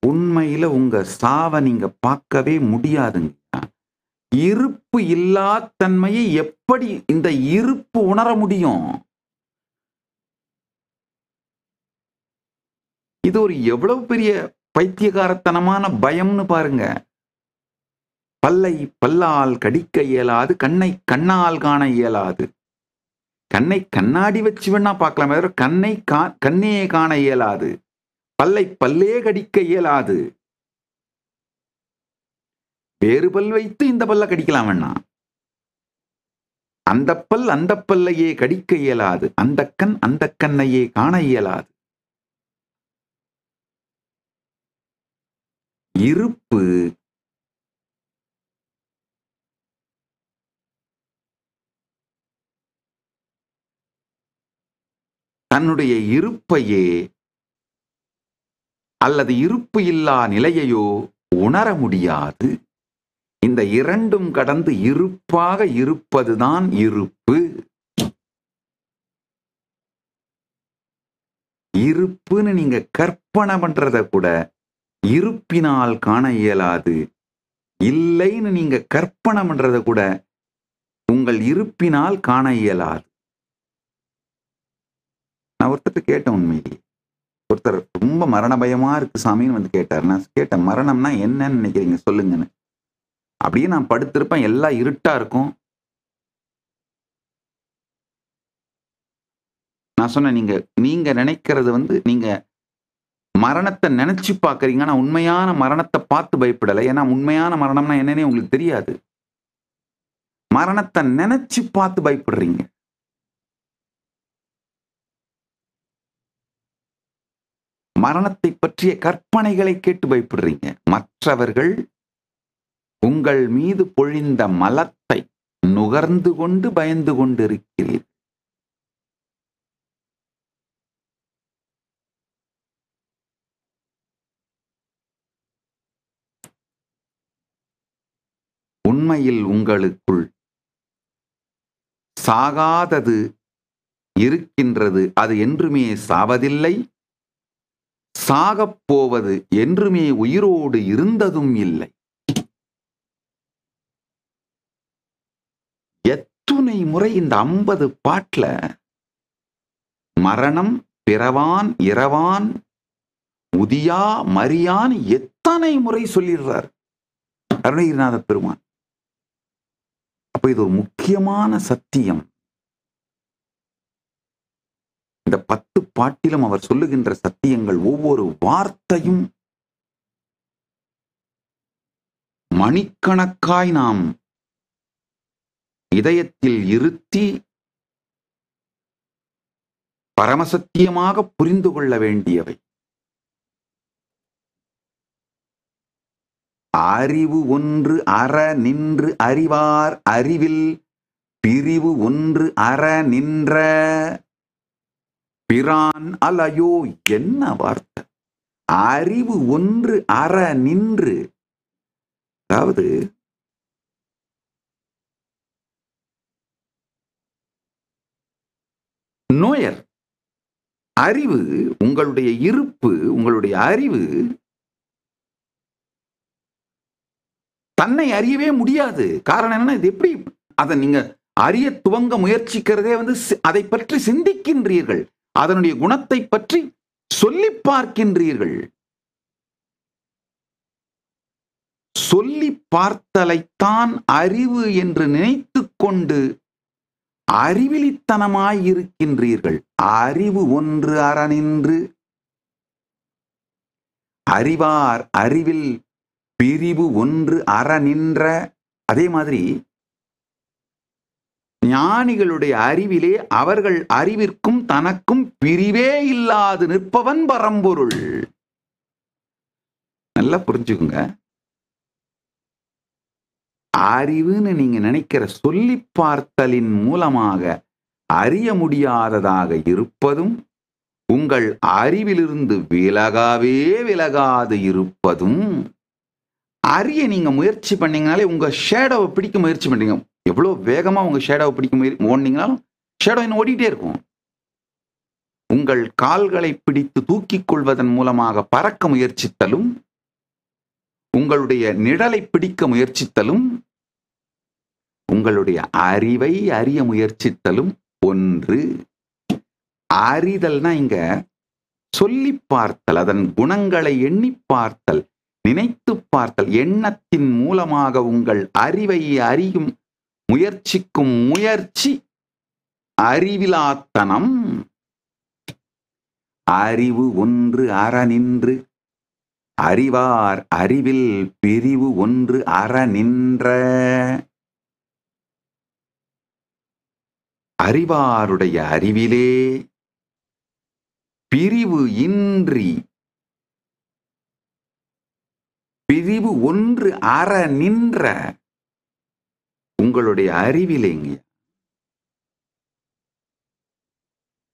உண்மையில உங்க சாவை நீங்க பார்க்கவே முடியாதுங்க. இருப்பு இல்லாதன்மையை எப்படி இந்த இருப்பு உணர முடியும்? இது ஒரு எவ்வளவு பெரிய பைத்தியகாரத்தனமான பயம்னு பாருங்க. பல்லை பல்லால் கடிக்க இயலாது, கண்ணை கண்ணால் காண இயலாது. கண்ணை கண்ணாடி வச்சு வேணா பார்க்கலாம், கண்ணே காண இயலாது. பல்லை பல்லே கடிக்க இயலாது. வேறு பல் வைத்து இந்த பல்ல கடிக்கலாம் வேணா. அந்த பல் அந்த பல்லையே கடிக்க இயலாது. அந்த கண் அந்த கண்ணையே காண இயலாது. இருப்பு தன்னுடைய இருப்பையே அல்லது இருப்பு இல்லா நிலையையோ உணர முடியாது. இந்த இரண்டும் கடந்து இருப்பாக இருப்பதுதான் இருப்பு. இருப்புன்னு நீங்க கற்பனை பண்றத கூட இருப்பினால் காண இயலாது. இல்லைன்னு நீங்க கற்பனை பண்றத கூட உங்கள் இருப்பினால் காண இயலாது. நான் ஒருத்தர் கேட்டேன், உண்மையிலேயே ஒருத்தர் ரொம்ப மரண பயமா இருக்கு சாமின்னு வந்து கேட்டார். நான் கேட்டேன், மரணம்னா என்னன்னு நினைக்கிறீங்க சொல்லுங்கன்னு. அப்படியே நான் படுத்திருப்பேன், எல்லாம் இருட்டா இருக்கும். நான் சொன்னேன், நீங்க நினைக்கிறது வந்து நீங்க மரணத்தை நினைச்சு பாக்குறீங்க. ஆனா உண்மையான மரணத்தை பார்த்து பயப்படலை. ஏன்னா உண்மையான மரணம்னா என்னன்னே உங்களுக்கு தெரியாது. மரணத்தை நினைச்சு பார்த்து பயப்படுறீங்க. மரணத்தை பற்றிய கற்பனைகளை கேட்டு பயப்படுறீங்க. மற்றவர்கள் உங்கள் மீது பொழிந்த மலத்தை நுகர்ந்து கொண்டு பயந்து கொண்டிருக்கிறீர்கள். உண்மையில் உங்களுக்குள் சாகாதது இருக்கின்றது. அது என்றுமே சாவதில்லை. சாகப் போவது என்றுமே உயிரோடு இருந்ததும் இல்லை. எத்துணை முறை இந்த 50 பாட்டுல மரணம், பிறவான், இரவான், உதியா மரியான்னு எத்தனை முறை சொல்லிடுறார் அருணகிரிநாத பெருமான். அப்ப இது ஒரு முக்கியமான சத்தியம். இந்த 10 பாட்டிலும் அவர் சொல்லுகின்ற சத்தியங்கள் ஒவ்வொரு வார்த்தையும் மணிக்கணக்காய் நாம் இதயத்தில் இருத்தி பரமசத்தியமாக புரிந்து கொள்ள வேண்டியவை. அறிவு ஒன்று அற நின்று அறிவார் அறிவில் பிரிவு ஒன்று அற நின்ற பிரான் அலையோ. என்ன வார்த்தை! அறிவு ஒன்று அற நின்று, அதாவது நோயர் அறிவு, உங்களுடைய இருப்பு, உங்களுடைய அறிவு தன்னை அறியவே முடியாது. காரணம் என்ன? இது எப்படி அதை நீங்க அறிய துவங்க முயற்சிக்கிறதே அதை பற்றி சிந்திக்கின்றீர்கள், அதனுடைய குணத்தை பற்றி சொல்லி பார்க்கின்றீர்கள். சொல்லி பார்த்தலைத்தான் அறிவு என்று நினைத்து கொண்டு அறிவிலித்தனமாய் இருக்கின்றீர்கள். அறிவு ஒன்று அற நின்று அறிவார் அறிவில் பிரிவு ஒன்று அற நின்ற. அதே மாதிரி ஞானிகளுடைய அறிவிலே அவர்கள் அறிவிற்கும் தனக்கும் பிரிவே இல்லாது நிற்பவன் பரம்பொருள். நல்லா புரிஞ்சுக்குங்க. அறிவுன்னு நீங்க நினைக்கிற சொல்லி பார்த்தலின் மூலமாக அறிய முடியாததாக இருப்பதும், உங்கள் அறிவிலிருந்து விலகாவே விலகாது இருப்பதும், அறிய நீங்க முயற்சி பண்ணீங்கனாலே உங்க ஷேடோவை பிடிக்க முயற்சி பண்றீங்க. எவ்வளவு வேகமா உங்க ஷேடோவை பிடிக்க ஓடினீங்கனாலும் ஷேடோ இன்னும் ஓடிட்டே இருக்கும். உங்கள் கால்களை பிடித்து தூக்கிக் கொள்வதன் மூலமாக பறக்க முயற்சித்தலும், உங்களுடைய நிழலை பிடிக்க முயற்சித்தலும், உங்களுடைய அறிவை அறிய முயற்சித்தலும் ஒன்று. அறிதல்னா இங்க சொல்லி பார்த்தல், அதன் குணங்களை எண்ணி பார்த்தல், நினைத்து பார்த்தல், எண்ணத்தின் மூலமாக உங்கள் அறிவை அறியும் முயற்சிக்கும் முயற்சி அறிவிலாத்தனம். அறிவு ஒன்று அற நின்று அறிவார் அறிவில் பிரிவு ஒன்று அற நின்ற. அறிவாருடைய அறிவிலே பிரிவு இன்றி பிரிவு ஒன்று அற நின்ற உங்களுடைய அறிவிலேங்க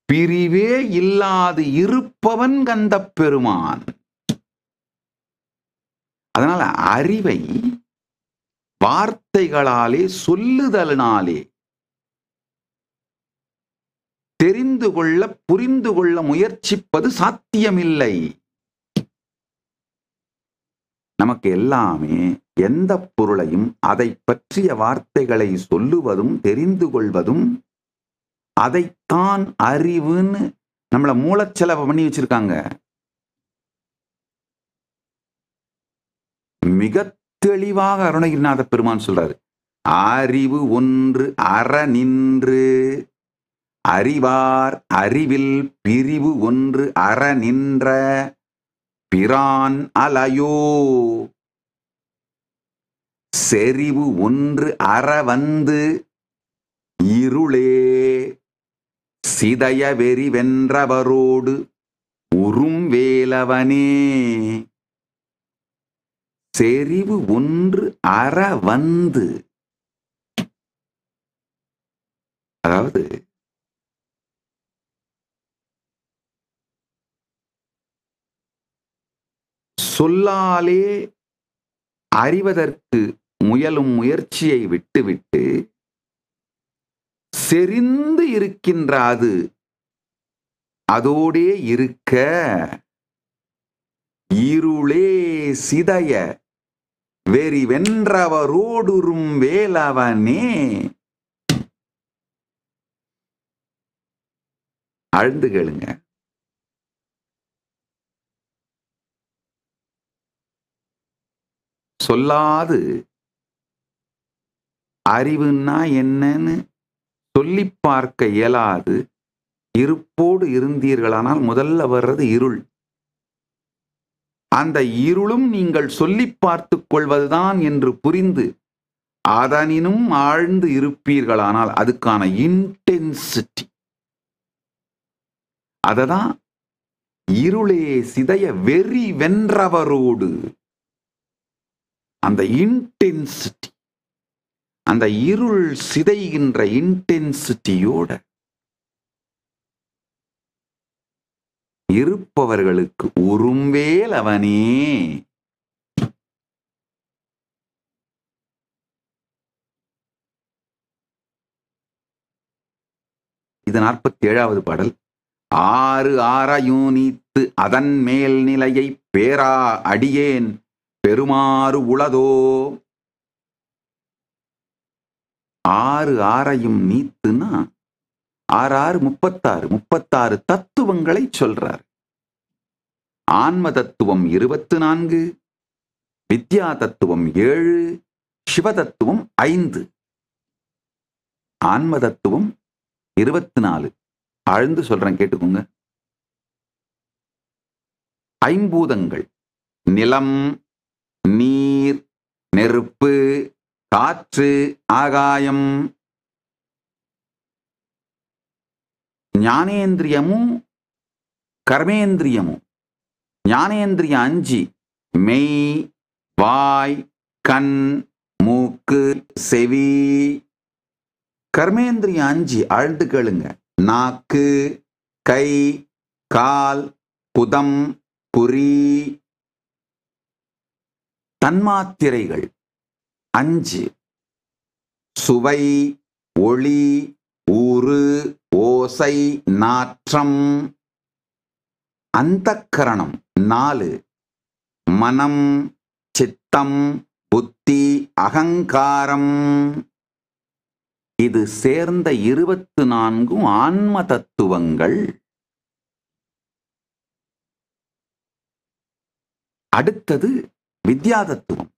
பிரிவே இல்லாது இருப்பவன் கந்தப் பெருமான். அதனால அறிவை வார்த்தைகளாலே சொல்லுதலினாலே தெரிந்து கொள்ள புரிந்து கொள்ள முயற்சிப்பது சாத்தியமில்லை. நமக்கு எல்லாமே எந்த பொருளையும் அதை பற்றிய வார்த்தைகளை சொல்லுவதும் தெரிந்து கொள்வதும் அதைத்தான் அறிவுன்னு நம்மள மூலச்செலவு பண்ணி வச்சிருக்காங்க. மிக தெளிவாக அருணகிரிநாத பெருமான் சொல்றாரு, அறிவு ஒன்று அற நின்று அறிவார் அறிவில் பிரிவு ஒன்று அற நின்ற பிரான் அலையோ. செறிவு ஒன்று அற வந்து இருளே சிதைய வெறி வென்றவரோடு உறும் வேலவனே. செறிவு ஒன்று அற வந்து, அதாவது சொல்லாலே அறிவதற்கு முயலும் முயற்சியை விட்டுவிட்டு செறிந்து இருக்கின்ற அது அதோடே இருக்க இருளே சிதைய வெறி வென்றவரோடுறும் வேலவனே. அழுந்து கேளுங்க. சொல்லாது அறிவுன்னா என்னன்னு சொல்லி பார்க்க இயலாது இருப்போடு இருந்தீர்களானால் முதல்ல வர்றது இருள். அந்த இருளும் நீங்கள் சொல்லி பார்த்து கொள்வதுதான் என்று புரிந்து அதனினும் ஆழ்ந்து இருப்பீர்களானால் அதுக்கான இன்டென்சிட்டி, அததான் இருளே சிதைய வெறி வென்றவரோடு அந்த இன்டென்சிட்டி, அந்த இருள் சிதைகின்ற இன்டென்சிட்டியோட இருப்பவர்களுக்கு உறும்வேல் அவனே. இது 47வது பாடல். ஆறு ஆரையும் நீத்து அதன் மேல் நிலையை பேரா அடியேன் பெருமாறு உளதோ. ஆறு ஆரையும் நீத்துனா 6 6 36 தத்துவங்களை சொல்றார். ஆன்ம தத்துவம் 24, வித்யா தத்துவம் 7, சிவ தத்துவம் 5. ஆன்ம தத்துவம் 24. ஆழ்ந்து சொல்றேன், கேட்டுக்கோங்க. ஐம்பூதங்கள் நிலம், நீர், நெருப்பு, காற்று, ஆகாயம். ஞானேந்திரியமும் கர்மேந்திரியமும். ஞானேந்திரிய 5: மெய், வாய், கண், மூக்கு, செவி. கர்மேந்திரிய 5 ஆழ்ந்து கேளுங்க. நாக்கு, கை, கால், புதம், புரி. தன்மாத்திரைகள் 5: சுவை, ஒளி, ஊறு, ஓசை, நாற்றம். அந்தக்கரணம் 4: மனம், சித்தம், புத்தி, அகங்காரம். இது சேர்ந்த 24 ஆன்ம தத்துவங்கள். அடுத்தது வித்யா தத்துவம்.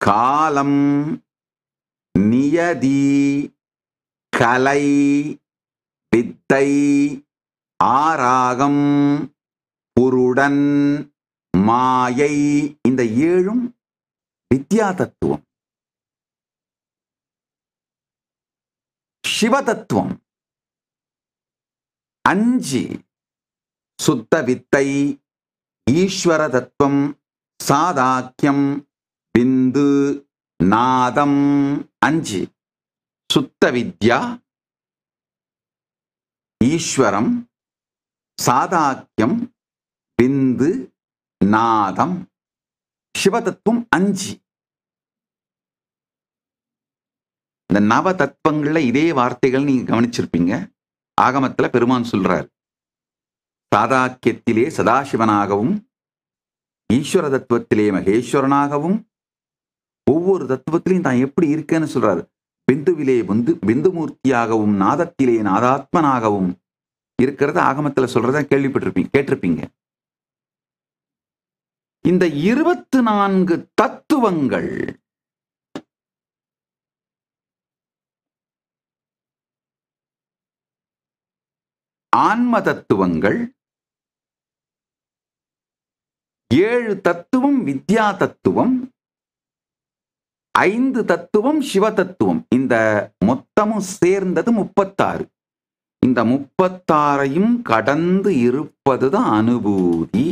காலம், நியதி, கலை, வித்தை, ஆராகம், புருடன், மாயை. இந்த 7 வித்யா தத்துவம். சிவ தத்துவம் 5: சுத்த வித்தை, ஈஸ்வர தத்துவம், சாதாக்கியம், பிந்து, நாதம். 5: சுத்த வித்யா, ஈஸ்வரம், சாதாக்கியம், பிந்து, நாதம். சிவதத்துவம் 5. இந்த நவ தத்துவங்கள்ல இதே வார்த்தைகள் நீங்க கவனிச்சிருப்பீங்க. ஆகமத்துல பெருமான் சொல்றார், சாதாக்கியத்திலே சதாசிவனாகவும், ஈஸ்வர தத்துவத்திலே மகேஸ்வரனாகவும், ஒவ்வொரு தத்துவத்திலையும் தான் எப்படி இருக்கேன்னு சொல்றாரு. பிந்துவிலே பிந்துமூர்த்தியாகவும், நாதத்திலே நாதாத்மனாகவும் இருக்கிறத ஆகமத்துல சொல்றத கேட்டிருப்பீங்க. இந்த 24 தத்துவங்கள் ஆன்ம தத்துவங்கள். 7 தத்துவம் வித்யா தத்துவம், 5 தத்துவம் சிவ தத்துவம். இந்த மொத்தமும் சேர்ந்தது 36. இந்த 36ஐயும் கடந்து இருப்பதுதான் அனுபூதி.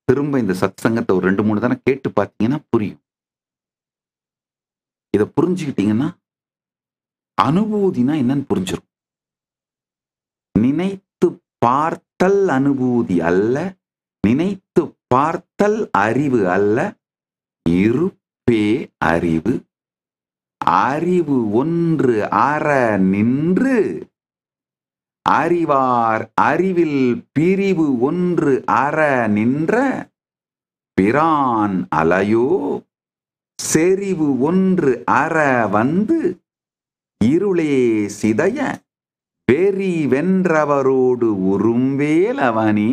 திரும்ப இந்த சத் சங்கத்தை ஒரு 2-3 தானே கேட்டு பார்த்தீங்கன்னா புரியும். இதை புரிஞ்சுக்கிட்டீங்கன்னா அனுபூதினா என்னன்னு புரிஞ்சிடும். நினைத்து பார்த்தல் அனுபூதி அல்ல, நினைத்து பார்த்தல் அறிவு அல்ல, இருப்பே அறிவு. அறிவு ஒன்று அற நின்று அறிவார் அறிவில் பிரிவு ஒன்று அற நின்ற பிரான் அலையோ செறிவு ஒன்று அற வந்து இருளே சிதைய வெறி வென்றவரோடு உறும்பேல் அவனே.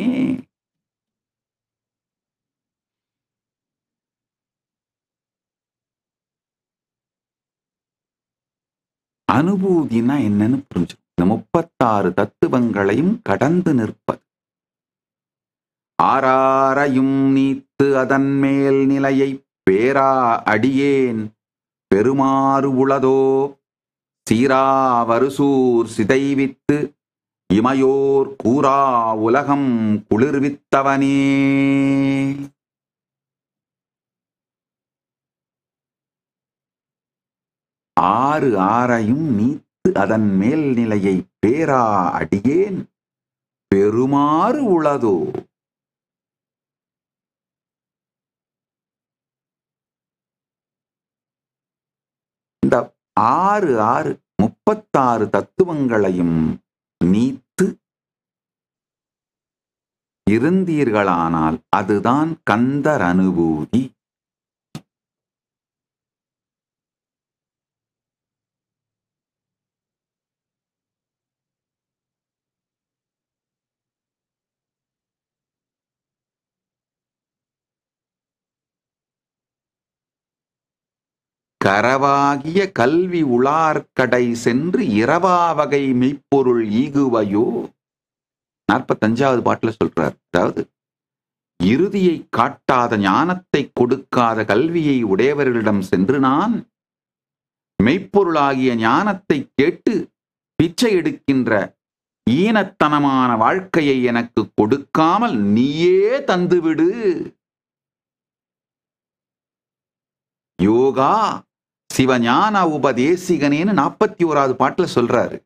அனுபூதினா என்னன்னு புரிஞ்சு, இந்த 36 தத்துவங்களையும் கடந்து நிற்பது. ஆறாரையும் நீத்து அதன் மேல் நிலையை பேரா அடியேன் பெருமாறு உளதோ சீரா வருசூர் சிதைவித்து இமையோர் கூறா உலகம் குளிர்வித்தவனே. ஆறையும் நீத்து அதன் மேல் நிலையை பேரா அடியேன் பெருமாறு உளதோ. இந்த 36 தத்துவங்களையும் நீத்து இருந்தீர்களானால் அதுதான் கந்தர் அனுபூதி. கரவாகிய கல்வி உளார்கடை சென்று இரவா வகை மெய்ப்பொருள் ஈகுவையோ. 45வது பாட்டுல சொல்றார். அதாவது இறுதியை காட்டாத ஞானத்தை கொடுக்காத கல்வியை உடையவர்களிடம் சென்று நான் மெய்ப்பொருளாகிய ஞானத்தை கேட்டு பிச்சை எடுக்கின்ற ஈனத்தனமான வாழ்க்கையை எனக்கு கொடுக்காமல் நீயே தந்துவிடு. யோகா சிவஞான உபதேசிகனேன்னு 41வது பாட்டுல சொல்றாரு.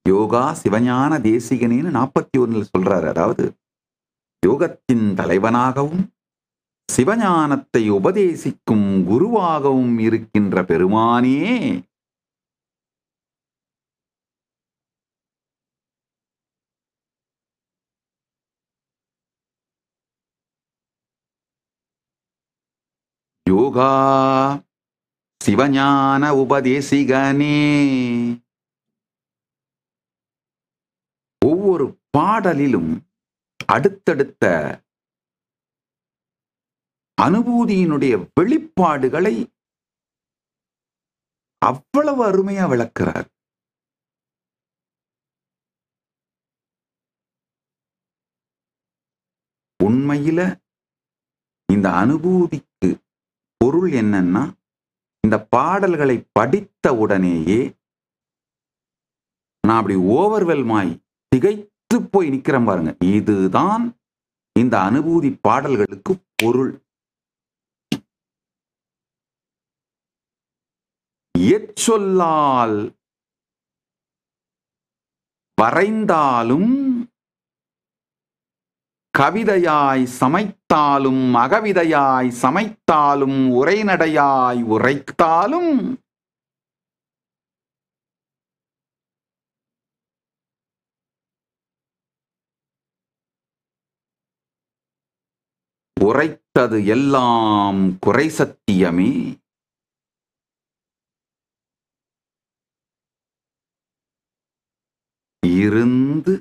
யோகா சிவஞான தேசிகனேன்னு 41ல் சொல்றாரு. அதாவது யோகத்தின் தலைவனாகவும் சிவஞானத்தை உபதேசிக்கும் குருவாகவும் இருக்கின்ற பெருமானே, யோகா சிவஞான உபதேசிகனே. ஒவ்வொரு பாடலிலும் அடுத்தடுத்த அனுபூதியினுடைய வெளிப்பாடுகளை அவ்வளவு அருமையா விளக்குறார். உண்மையில இந்த அனுபூதிக்கு பொருள் என்னன்னா, இந்த பாடல்களை படித்த உடனேயே நான் அப்படி ஓவர்வெல்மாய் திகைத்து போய் நிக்கிறேன் பாருங்க. இதுதான் இந்த அனுபூதி பாடல்களுக்கு பொருள். எச்சொல்லால் வரைந்தாலும் கவிதையாய் சமைத்தாலும் அகவிதையாய் சமைத்தாலும் உரைநடையாய் உரைத்தாலும் உரைத்தது எல்லாம் குறை சத்தியமே. இருந்து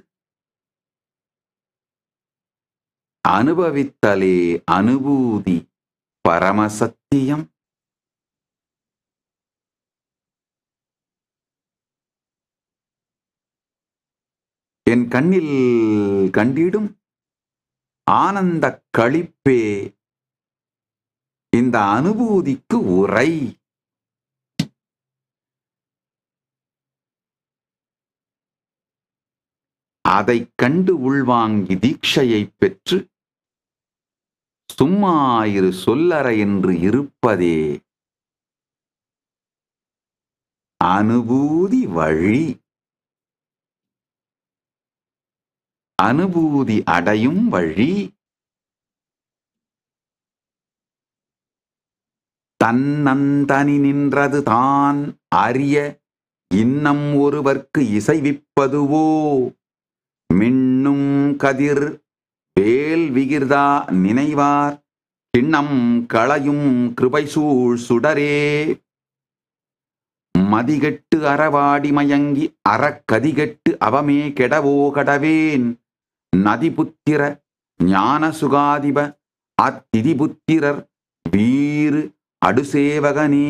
அனுபவித்தலே அனுபூதி பரமசத்தியம். என் கண்ணில் கண்டிடும் ஆனந்த களிப்பே இந்த அனுபூதிக்கு உரை. அதை கண்டு உள்வாங்கி தீட்சையை பெற்று சும்மாயிரு சொல்லற என்று இருப்பதே அனுபூதி வழி. அனுபூதி அடையும் வழி. தன்னந்தனி நின்றது தான் அறிய இன்னம் ஒருவர்க்கு இசைவிப்பதுவோ மின்னும் கதிர் வேல் விகிர்தா நினைவார் கிண்ணம் களையும் கிருபைசூழ் சுடரே. மதிகெட்டு அறவாடி மயங்கி அறக்கதிகெட்டு அவமே கெடவோ கடவேன். நதிபுத்திர ஞான சுகாதிப அத்திதிபுத்திரர் வீறு அடுசேவகனே.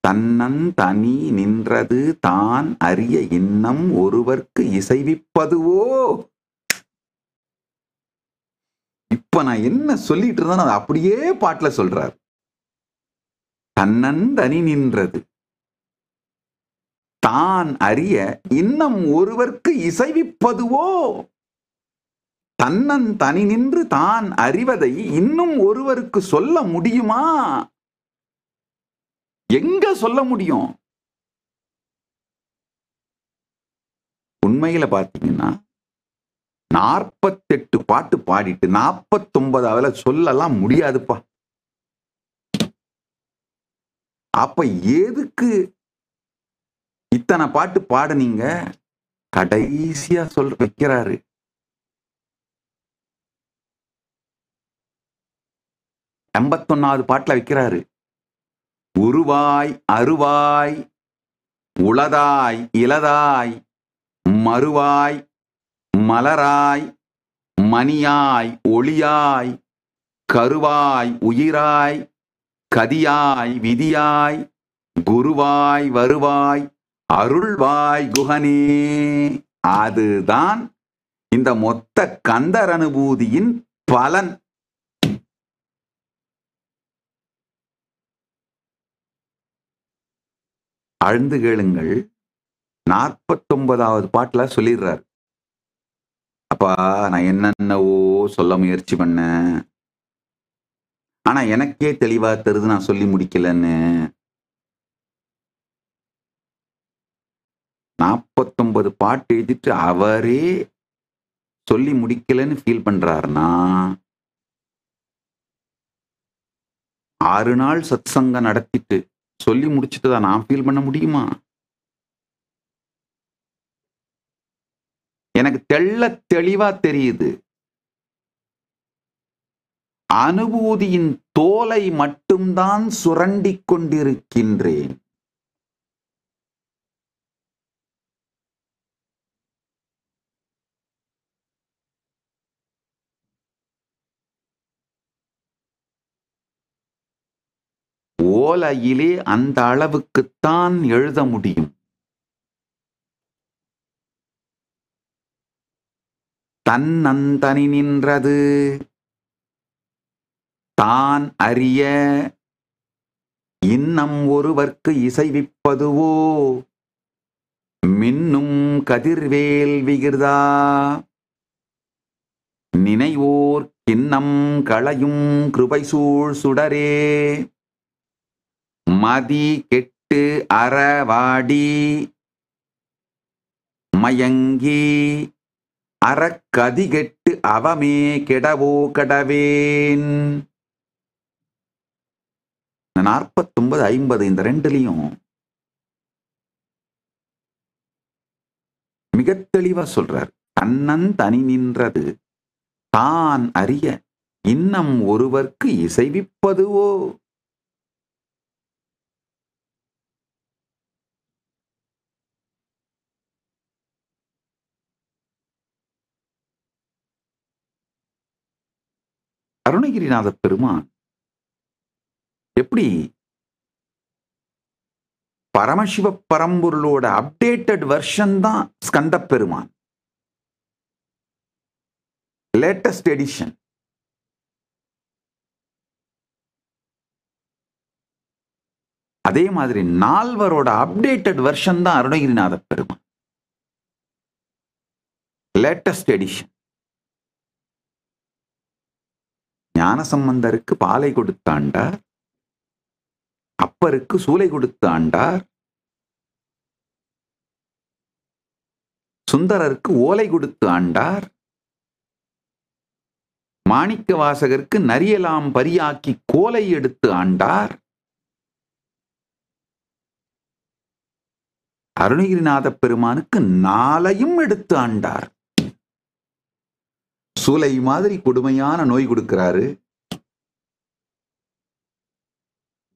தன்னந்தனி நின்றது தான் அறிய இன்னம் ஒருவர்க்கு இசைவிப்பதுவோ. இப்ப நான் என்ன சொல்லிட்டு இருந்தேன் அதை அப்படியே பாட்டுல சொல்றார். தன்னந்தனி நின்றது தான் அறிய இன்னம் ஒருவர்க்கு இசைவிப்பதுவோ. தன்னந்தனி நின்று தான் அறிவதை இன்னும் ஒருவருக்கு சொல்ல முடியுமா? எங்க சொல்ல முடியும்? உண்மையில பாத்தீங்கன்னா 48 பாட்டு பாடிட்டு 49வது சொல்லலாம் முடியாதுப்பா. அப்ப எதுக்கு இத்தனை பாட்டு பாடுனீங்க? கடைசியா வைக்கிறாரு. எண்பத்தொன்னாவது பாட்டுல வைக்கிறாரு. உருவாய் அருவாய் உளதாய் இலதாய் மறுவாய் மலராய் மணியாய் ஒளியாய் கருவாய் உயிராய் கதியாய் விதியாய் குருவாய் வருவாய் அருள்வாய் குகனே. அதுதான் இந்த மொத்த கந்தர் அனுபூதியின் பலன். ஆழ்ந்து கேளுங்கள். 49வது பாட்டுல சொல்லிடுறாரு. அப்பா நான் என்னென்னவோ சொல்ல முயற்சி பண்ணேன், ஆனா எனக்கே தெளிவா தெரியுது நான் சொல்லி முடிக்கலன்னு. 49 பாட்டு எழுதிட்டு அவரே சொல்லி முடிக்கலன்னு ஃபீல் பண்றாருன்னா 6 நாள் சத்சங்கம் நடத்திட்டு சொல்லி முடிச்சுட்டு தான் நான் ஃபீல் பண்ண முடியுமா? எனக்கு தெளிவா தெரியுது. அனுபூதியின் தோலை மட்டும்தான் சுரண்டிக் கொண்டிருக்கின்றேன். ஓலையிலே அந்த அளவுக்குத்தான் எழுத முடியும். தன்னந்தனி நின்றது தான் அறிய இன்னம் ஒருவர்க்கு இசைவிப்பதுவோ. மின்னும் கதிர்வேல் விகிர்தா நினைவோர் கிண்ணம் களையும் கிருபைசூழ் சுடரே. மதி கெட்டு அறவாடி மயங்கி அறக்கதிகெட்டு அவமே கெடவோ கடவேன். 49, 50 இந்த ரெண்டுலையும் மிக தெளிவா சொல்றார். தன்னந்தனி நின்றது தான் அறிய இன்னம் ஒருவர்க்கு இசைவிப்பதுவோ. அருணகிரிநாத பெருமான் எப்படி பரமசிவ பரம்பொருளோட அப்டேட்டட் வெர்ஷன் தான் ஸ்கந்த பெருமான், லேட்டஸ்ட் எடிஷன். அதே மாதிரி நால்வரோட அப்டேட்டட் வெர்ஷன் தான் அருணகிரிநாத பெருமான், லேட்டஸ்ட் எடிஷன். ஞானசம்பந்தருக்கு பாலை கொடுத்து ஆண்டார், அப்பருக்கு சூலை கொடுத்து ஆண்டார், சுந்தரருக்கு ஓலை கொடுத்து ஆண்டார், மாணிக்க வாசகருக்கு நரியலாம் பரியாக்கி கோலை எடுத்து ஆண்டார், அருணகிரிநாத பெருமானுக்கு நாளையும் எடுத்து ஆண்டார். சூலை மாதிரி கொடுமையான நோய் கொடுக்கிறாரு.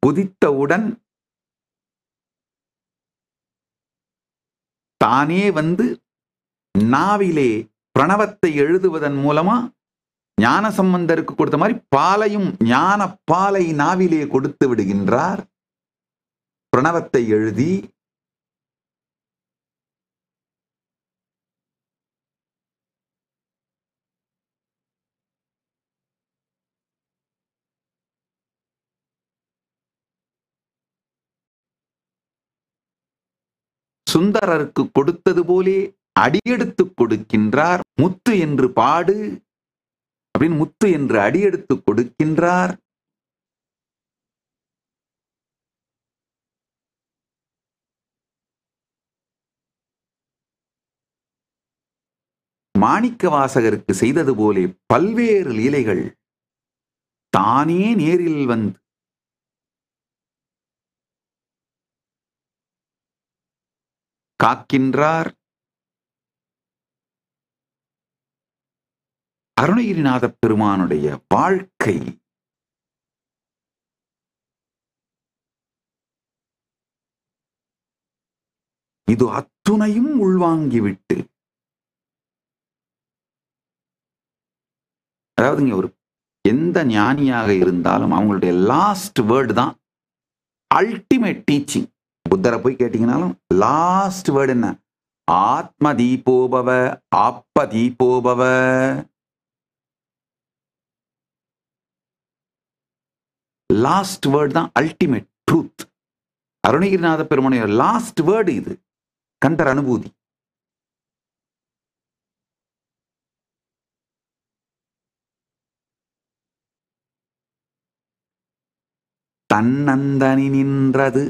குதித்தவுடன் தானே நாவிலே பிரணவத்தை எழுதுவதன் மூலமா ஞானசம்பந்தருக்கு கொடுத்த மாதிரி பாலையும் ஞான பாலை நாவிலே கொடுத்து விடுகின்றார். பிரணவத்தை எழுதி சுந்தரருக்கு கொடுத்தது போலே அடியெடுத்து கொடுக்கின்றார். முத்து என்று பாடு அப்படின்னு முத்து என்று அடியெடுத்து கொடுக்கின்றார். மாணிக்க வாசகருக்கு செய்தது போலே பல்வேறு லீலைகள் தானே நேரில் காக்கின்றார். அருணகிரிநாத பெருமானுடைய வாழ்க்கை இது அத்துணையும் உள்வாங்கிவிட்டு, அதாவது ஒரு எந்த ஞானியாக இருந்தாலும் அவங்களுடைய லாஸ்ட் வேர்டு தான் அல்டிமேட் டீச்சிங். புத்தரை போய் கேட்டீங்கன்னாலும் லாஸ்ட் வேர்டு என்ன? ஆத்ம தீபோபவ ஆப்ப தீபோபவ. லாஸ்ட் வேர்டு தான் அல்டிமேட் ட்ரூத். அருணகிரிநாத பெருமானுடைய லாஸ்ட் வேர்டு இது. கந்தர் அனுபூதி. தன்னந்தனி நின்றது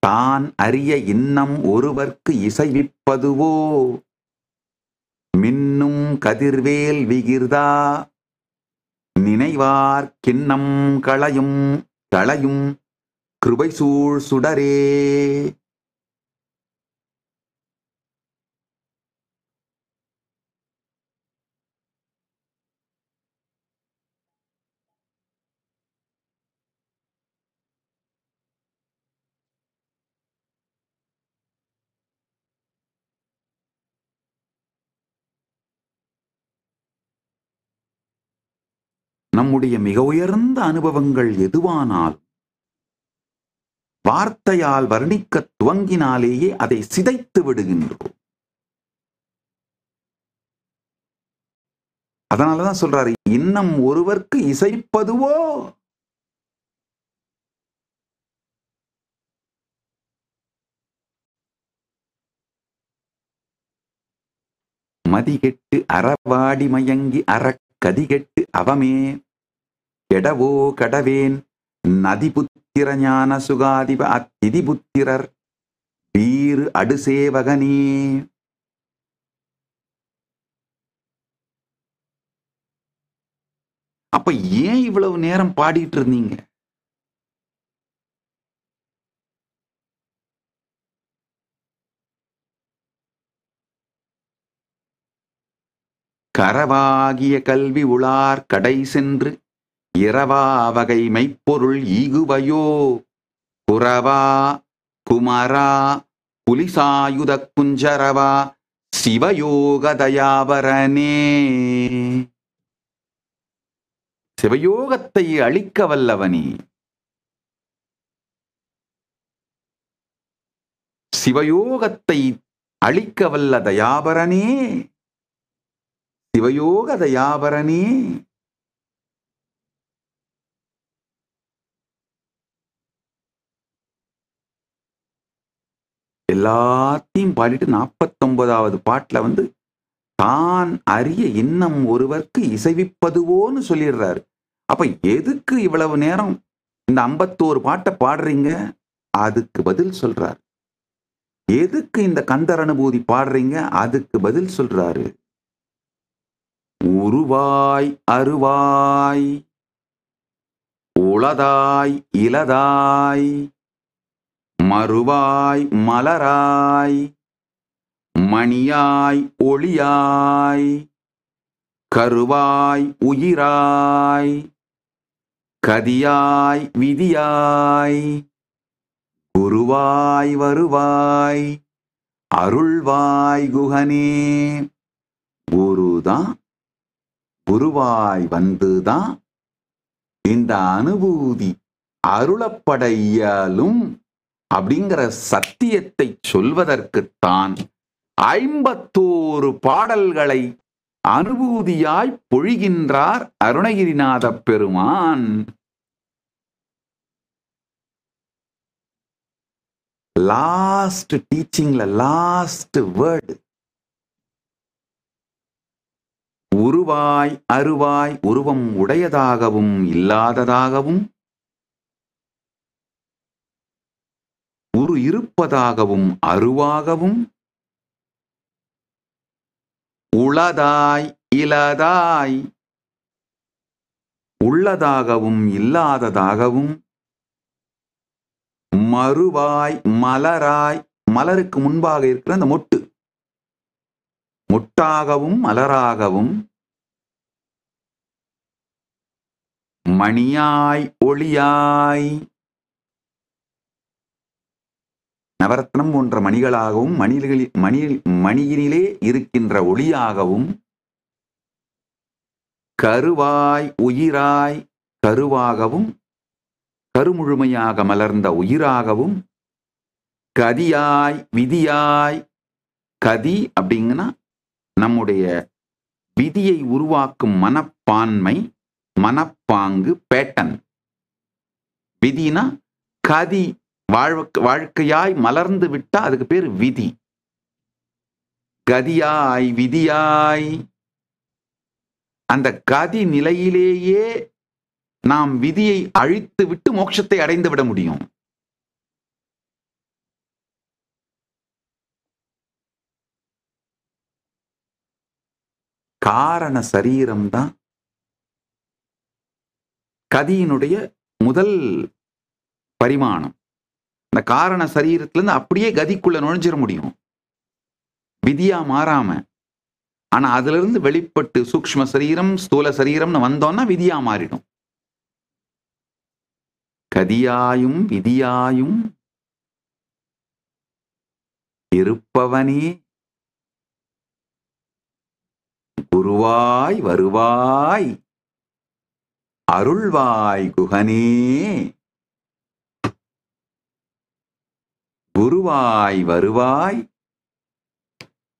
தான் அறிய இன்னம் ஒருவர்க்கு இசைவிப்பதுவோ மின்னும் கதிர்வேல் விகிர்தா நினைவார் கிண்ணம் களையும் களையும் கிருபை சூழ் சுடரே. நம்முடைய மிக உயர்ந்த அனுபவங்கள் எதுவானால் வார்த்தையால் வர்ணிக்க துவங்கினாலேயே அதை சிதைத்து விடுகின்றோம். அதனாலதான் சொல்றாரு, இன்னும் ஒருவர்க்கு இசைப்பதுவோ. மதிகெட்டு அறவாடி மயங்கி கதிகெட்டு அவமே கெடவோ கடவேன் நதிபுத்திர ஞான சுகாதிப அத்திதிபுத்திரர் வீறு அடுசேவகனே. அப்ப ஏன் இவ்வளவு நேரம் பாடிட்டு இருந்தீங்க? கரவாகிய கல்வி உளார் கடை சென்று இரவா வகை மெய்ப்பொருள் ஈகுவையோ புறவா குமரா புலிசாயுத குஞ்சரவா சிவயோக தயாபரனே. சிவயோகத்தை அளிக்க வல்லவனே, சிவயோகத்தை அளிக்க வல்ல தயாபரனே, சிவயோக தயாபரனே. எல்லாத்தையும் பாடிட்டு 49வது பாட்டுல தான் அறிய இன்னம் ஒருவர்க்கு இசைவிப்பதுவோன்னு சொல்லிடுறாரு. அப்ப எதுக்கு இவ்வளவு நேரம் இந்த 51 பாட்டை பாடுறீங்க? அதுக்கு பதில் சொல்றாரு. எதுக்கு இந்த கந்தர் அனுபூதி பாடுறீங்க? அதுக்கு பதில் சொல்றாரு. உருவாய் அருவாய் உளதாய் இலதாய் மறுவாய் மலராய் மணியாய் ஒளியாய் கருவாய் உயிராய் கதியாய் விதியாய் குருவாய் வருவாய் அருள்வாய் குகனே. குருதான், குருவாய் வந்துதான் இந்த அனுபூதி அருளப்பட இயலும் அப்படிங்கிற சத்தியத்தை சொல்வதற்குத்தான் 51 பாடல்களை அனுபூதியாய் பொழிகின்றார் அருணகிரிநாத பெருமான். லாஸ்ட் டீச்சிங்ல லாஸ்ட் வேர்டு உருவாய் அருவாய், உருவம் உடையதாகவும் இல்லாததாகவும் உரு இருப்பதாகவும் அருவாகவும் உளதாய் இலதாய், உள்ளதாகவும் இல்லாததாகவும் மறுவாய் மலராய், மலருக்கு முன்பாக இருக்கிற அந்த மொட்டு மொட்டாகவும் மலராகவும் மணியாய் ஒளியாய், நவரத்னம் போன்ற மணிகளாகவும் மணியினிலே இருக்கின்ற ஒளியாகவும் கருவாய் உயிராய், கருவாகவும் கருமுழுமையாக மலர்ந்த உயிராகவும் கதியாய் விதியாய், கதி அப்படிங்கன்னா நம்முடைய விதியை உருவாக்கும் மனப்பான்மை, மனப்பாங்கு, பேட்டன். விதினா கதி வாழ்க்கையாய் மலர்ந்து விட்டா அதுக்கு பேர் விதி. கதியாய் விதியாய், அந்த கதி நிலையிலேயே நாம் விதியை அழித்து விட்டு மோட்சத்தை அடைந்து விட முடியும். காரண சரீரம்தான் கதியினுடைய முதல் பரிமாணம். இந்த காரண சரீரத்திலிருந்து அப்படியே கதிக்குள்ள நுழைஞ்சிட முடியும் விதியா மாறாம. ஆனா அதுல இருந்து வெளிப்பட்டு சூக்ஷ்ம சரீரம் ஸ்தூல சரீரம்னு வந்தோம்னா விதியா மாறிடும். கதியாயும் விதியாயும் இருப்பவனே குருவாய் வருவாய் அருள்வாய் குகனே. குருவாய் வருவாய்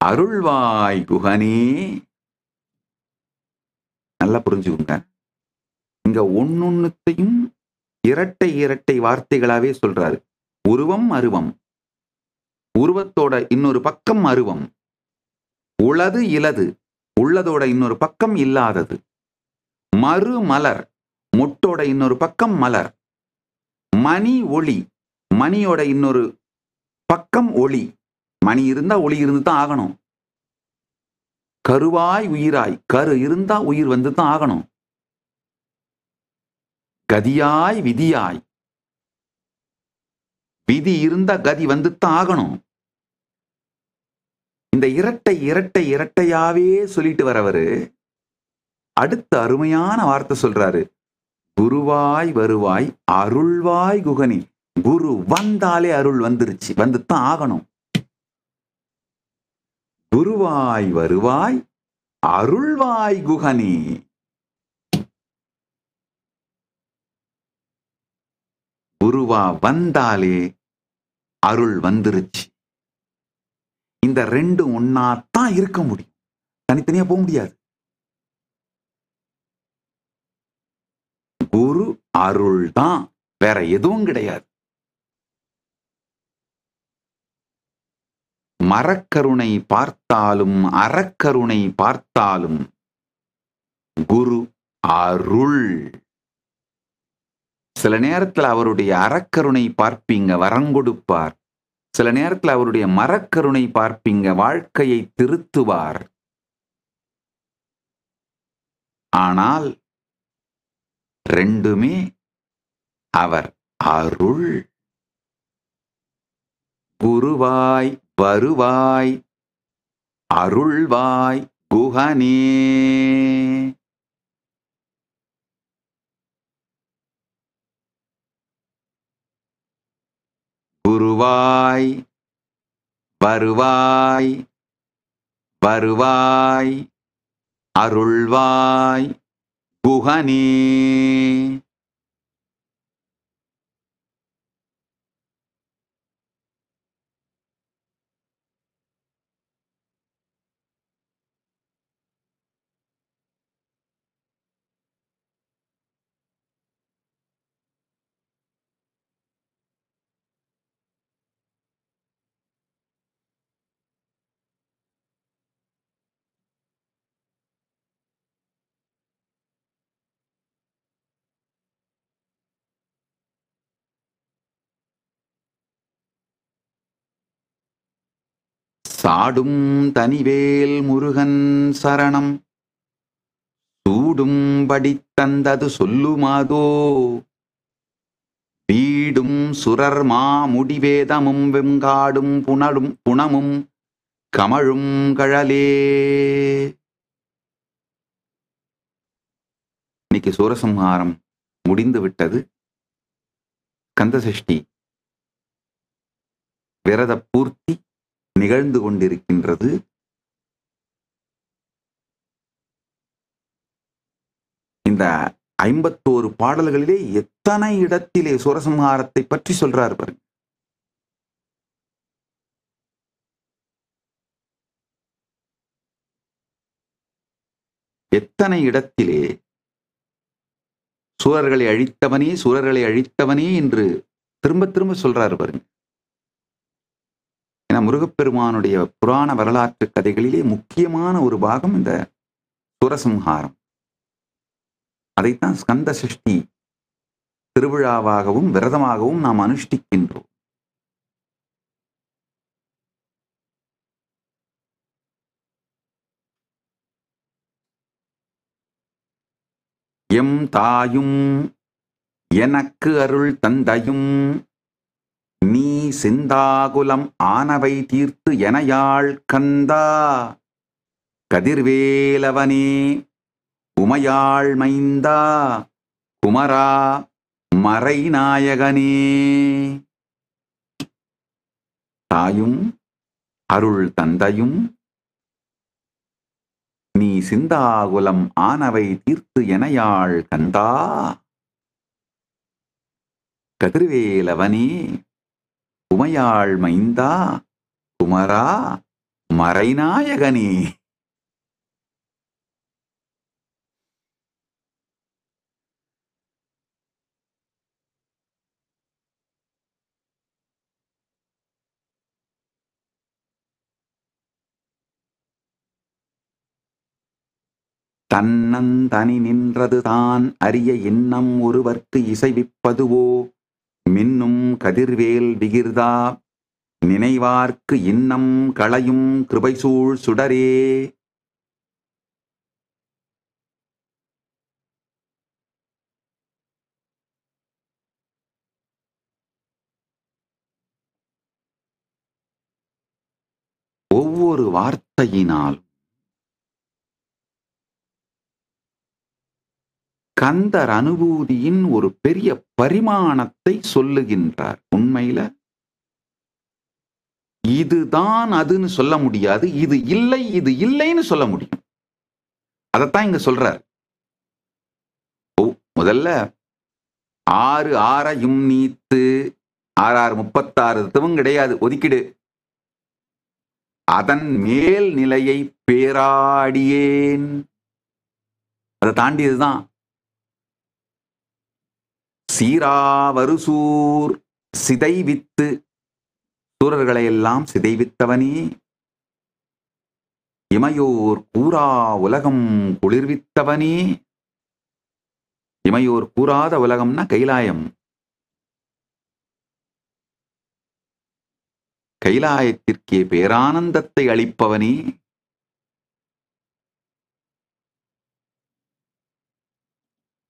அருள்வாய் குகனே. நல்லா புரிஞ்சுக்குங்க. இங்க ஒன்னொன்னுத்தையும் இரட்டை இரட்டை வார்த்தைகளாவே சொல்றாரு. உருவம் அருவம், உருவத்தோட இன்னொரு பக்கம் அருவம், உளது இலது, உள்ளதோட இன்னொரு பக்கம் இல்லாதது, மறு மலர், மொட்டோட இன்னொரு பக்கம் மலர், மணி ஒளி, மணியோட இன்னொரு பக்கம் ஒளி, மணி இருந்தா ஒளி இருந்து தான் ஆகணும். கருவாய் உயிராய், கரு இருந்தா உயிர் வந்து தான் ஆகணும். கதியாய் விதியாய், விதி இருந்தா கதி வந்து தான் ஆகணும். இந்த இரட்டை இரட்டை இரட்டையாவே சொல்லிட்டு வரவரு அடுத்த அருமையான வார்த்தை சொல்றாரு. குருவாய் வருவாய் அருள்வாய் குகனி. குரு வந்தாலே அருள் வந்துருச்சு, வந்துத்தான் ஆகணும். குருவாய் வருவாய் அருள்வாய் குகனி. குருவா வந்தாலே அருள் வந்துருச்சு. இந்த ரெண்டும் ஒன்னாத்தான் இருக்க முடியும், தனித்தனியா போக முடியாது. குரு அருள் தான், வேற எதுவும் கிடையாது. மரக்கருணை பார்த்தாலும் அறக்கருணை பார்த்தாலும் குரு அருள். சில நேரத்தில் அவருடைய அறக்கருணை பார்ப்பீங்க, வரம் கொடுப்பார். சில நேரத்தில் அவருடைய மரக்கருணை பார்ப்பீங்க, வாழ்க்கையை திருத்துவார். ஆனால் ரெண்டுமே அவர் அருள். குருவாய் வருவாய் அருள்வாய் குஹனே. குருவாய் வருவாய் வருவாய் அருள்வாய் குஹனே. சாடும் தனிவேல் முருகன் சரணம் சூடும்படி தந்தது சொல்லுமாதோ. வீடும் சுரர் மாமுடிவேதமும் வெங்காடும் புனமும் கமழும் கழலே. இன்னைக்கு சூரசம்ஹாரம் முடிந்து விட்டது. கந்தசஷ்டி விரத பூர்த்தி நிகழ்ந்து கொண்டிருக்கின்றது. இந்த 51 பாடல்களிலே எத்தனை இடத்திலே சூரசம்ஹாரத்தை பற்றி சொல்றார் பாருங்க. எத்தனை இடத்திலே சூரர்களை அழித்தவனே சூரர்களை அழித்தவனே என்று திரும்ப திரும்ப சொல்றாரு பாருங்க. ஏன்னா முருகப்பெருமானுடைய புராண வரலாற்று கதைகளிலே முக்கியமான ஒரு பாகம் இந்த சூரசம்ஹாரம். அதைத்தான் ஸ்கந்த சஷ்டி திருவிழாவாகவும் விரதமாகவும் நாம் அனுஷ்டிக்கின்றோம். எம் தாயும் எனக்கு அருள் தந்தையும் நீ சிந்தாகுலம் ஆனவை தீர்த்து எனையாள் கந்தா. கதிர்வேலவனே உமையாள் மைந்தா குமரா மறைநாயகனே. தாயும் அருள் தந்தையும் நீ சிந்தாகுலம் ஆனவை தீர்த்து எனையாள் கந்தா. கதிர்வேலவனே உமையாள் மைந்தா குமரா மறைநாயகனே. தன்னந்தனி நின்றது தான் அறிய எண்ணம் ஒருவர்க்கு இசைவிப்பதுவோ மின்னும் கதிர்வேல் விகிர்தா நினைவார்க்கு இன்னம் களையும் கிருபைசூழ் சுடரே. ஒவ்வொரு வார்த்தையினால் கந்தர் அனுபூதியின் ஒரு பெரிய பரிமாணத்தை சொல்லுகின்றார். உண்மையில இதுதான் அதுன்னு சொல்ல முடியாது, இது இல்லை இது இல்லைன்னு சொல்ல முடியும். அதைத்தான் இங்க சொல்றார். முதல்ல 6 ஆறையும் நீத்து 6 36 தத்துவம் கிடையாது, ஒதுக்கிடு. அதன் மேல் நிலையை பேராடியேன், அதை தாண்டியதுதான். சீராவருசூர் சிதைவித்து சூரர்களை எல்லாம் சிதைவித்தவனே. இமையோர் கூறா உலகம் குளிர்வித்தவனே. இமையோர் கூறாத உலகம்னா கைலாயம். கைலாயத்திற்கே பேரானந்தத்தை அளிப்பவனே.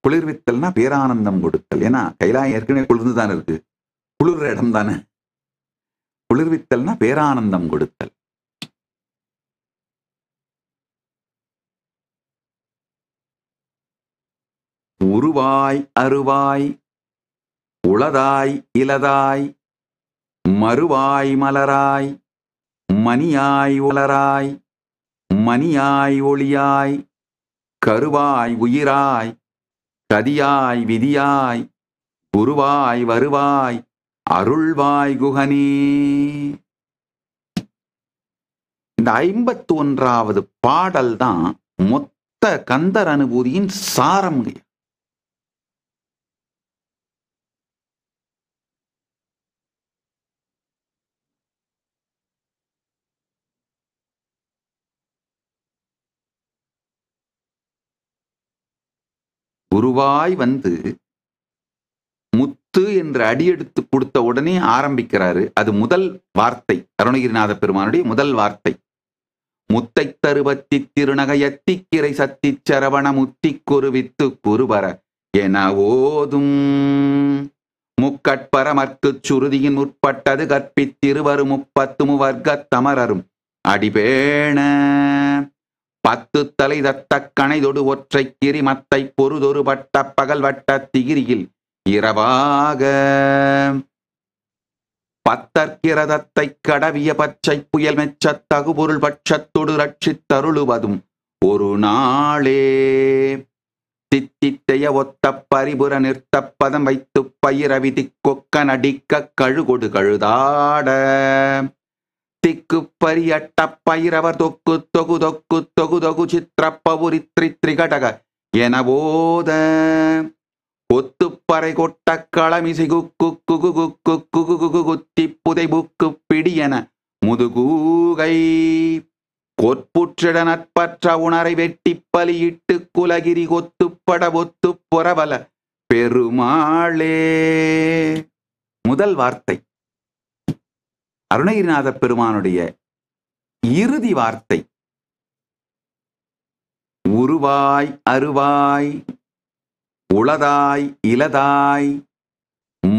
குளிர்வித்தல்னா பேரானந்தம் கொடுத்தல். ஏன்னா கைலாயம் ஏற்கனவே குளிர்ந்துதான் இருக்கு, குளிர்ற இடம் தானே. குளிர்வித்தல்னா பேரானந்தம் கொடுத்தல். உருவாய் அருவாய் உளதாய் இலதாய் மறுவாய் மலராய் மணியாய் உலராய் மணியாய் ஒளியாய் கருவாய் உயிராய் கதியாய் விதியாய் குருவாய் வருவாய் அருள்வாய் குகனே. இந்த 51வது பாடல் தான் மொத்த கந்தர் அனுபூதியின் சாரம். குருவாய் வந்து முத்து என்று அடியெடுத்து கொடுத்த உடனே ஆரம்பிக்கிறாரு. அது முதல் வார்த்தை, அருணகிரிநாத பெருமானுடைய முதல் வார்த்தை. முத்தை தருவத்தி திருநகையத்தி கிரை சத்தி சரவண முத்தி குருவித்து குருவர என ஓதும் முக்கட்பரமர்க்கு சுருதியின் முற்பட்டது கற்பித்திருவரு 30 வர்க்க தமரரும் அடிபேண 10 தலை தட்ட கணைதொடு ஒற்றை கிரி மத்தை பொருதொரு வட்ட பகல் வட்ட திகிரியில் இரவாக பத்தற்கிரதத்தை கடவிய பச்சை புயல் மெச்ச தகுபொருள் பட்சத்தொடு ரட்சித்தருளுவதும் ஒரு நாளே தித்தித்தைய ஒத்த பரிபுற நிறுத்தப்பதம் வைத்து பயிரவிதி கொக்க நடிக்க கழுகொடு கழுதாட திக்கு பரியட்ட பயிரவர் தொக்கு தொகு தொக்கு தொகு தொகு சித்திரப்பவுரி திரிகடக என போத ஒத்துப்பறை கொட்ட களமிசை குக்கு குகு குக்கு குகு குகு குத்தி புதை புக்கு பிடியென முதுகூகை கொற்புற்றிட நட்பற்ற உணரை வெட்டி பலியிட்டு குலகிரி கொத்துப்பட ஒத்து புறவல பெருமாளே. முதல் வார்த்தை அருணகிரிநாத பெருமானுடைய இறுதி வார்த்தை. உருவாய் அருவாய் உளதாய் இலதாய்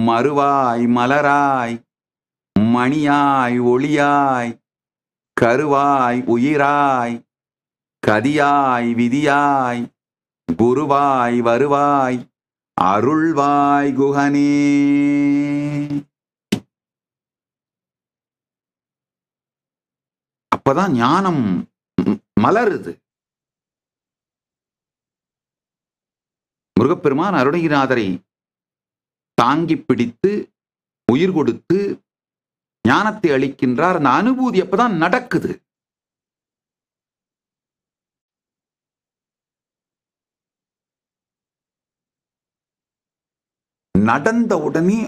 மறுவாய் மலராய் மணியாய் ஒளியாய் கருவாய் உயிராய் கதியாய் விதியாய் குருவாய் வருவாய் அருள்வாய் குகனே. அப்பதான் ஞானம் மலருது. முருகப்பெருமான் அருணகிரிநாதரை தாங்கி பிடித்து உயிர் கொடுத்து ஞானத்தை அளிக்கின்றார். அந்த அனுபூதி அப்பதான் நடக்குது. நடந்த உடனே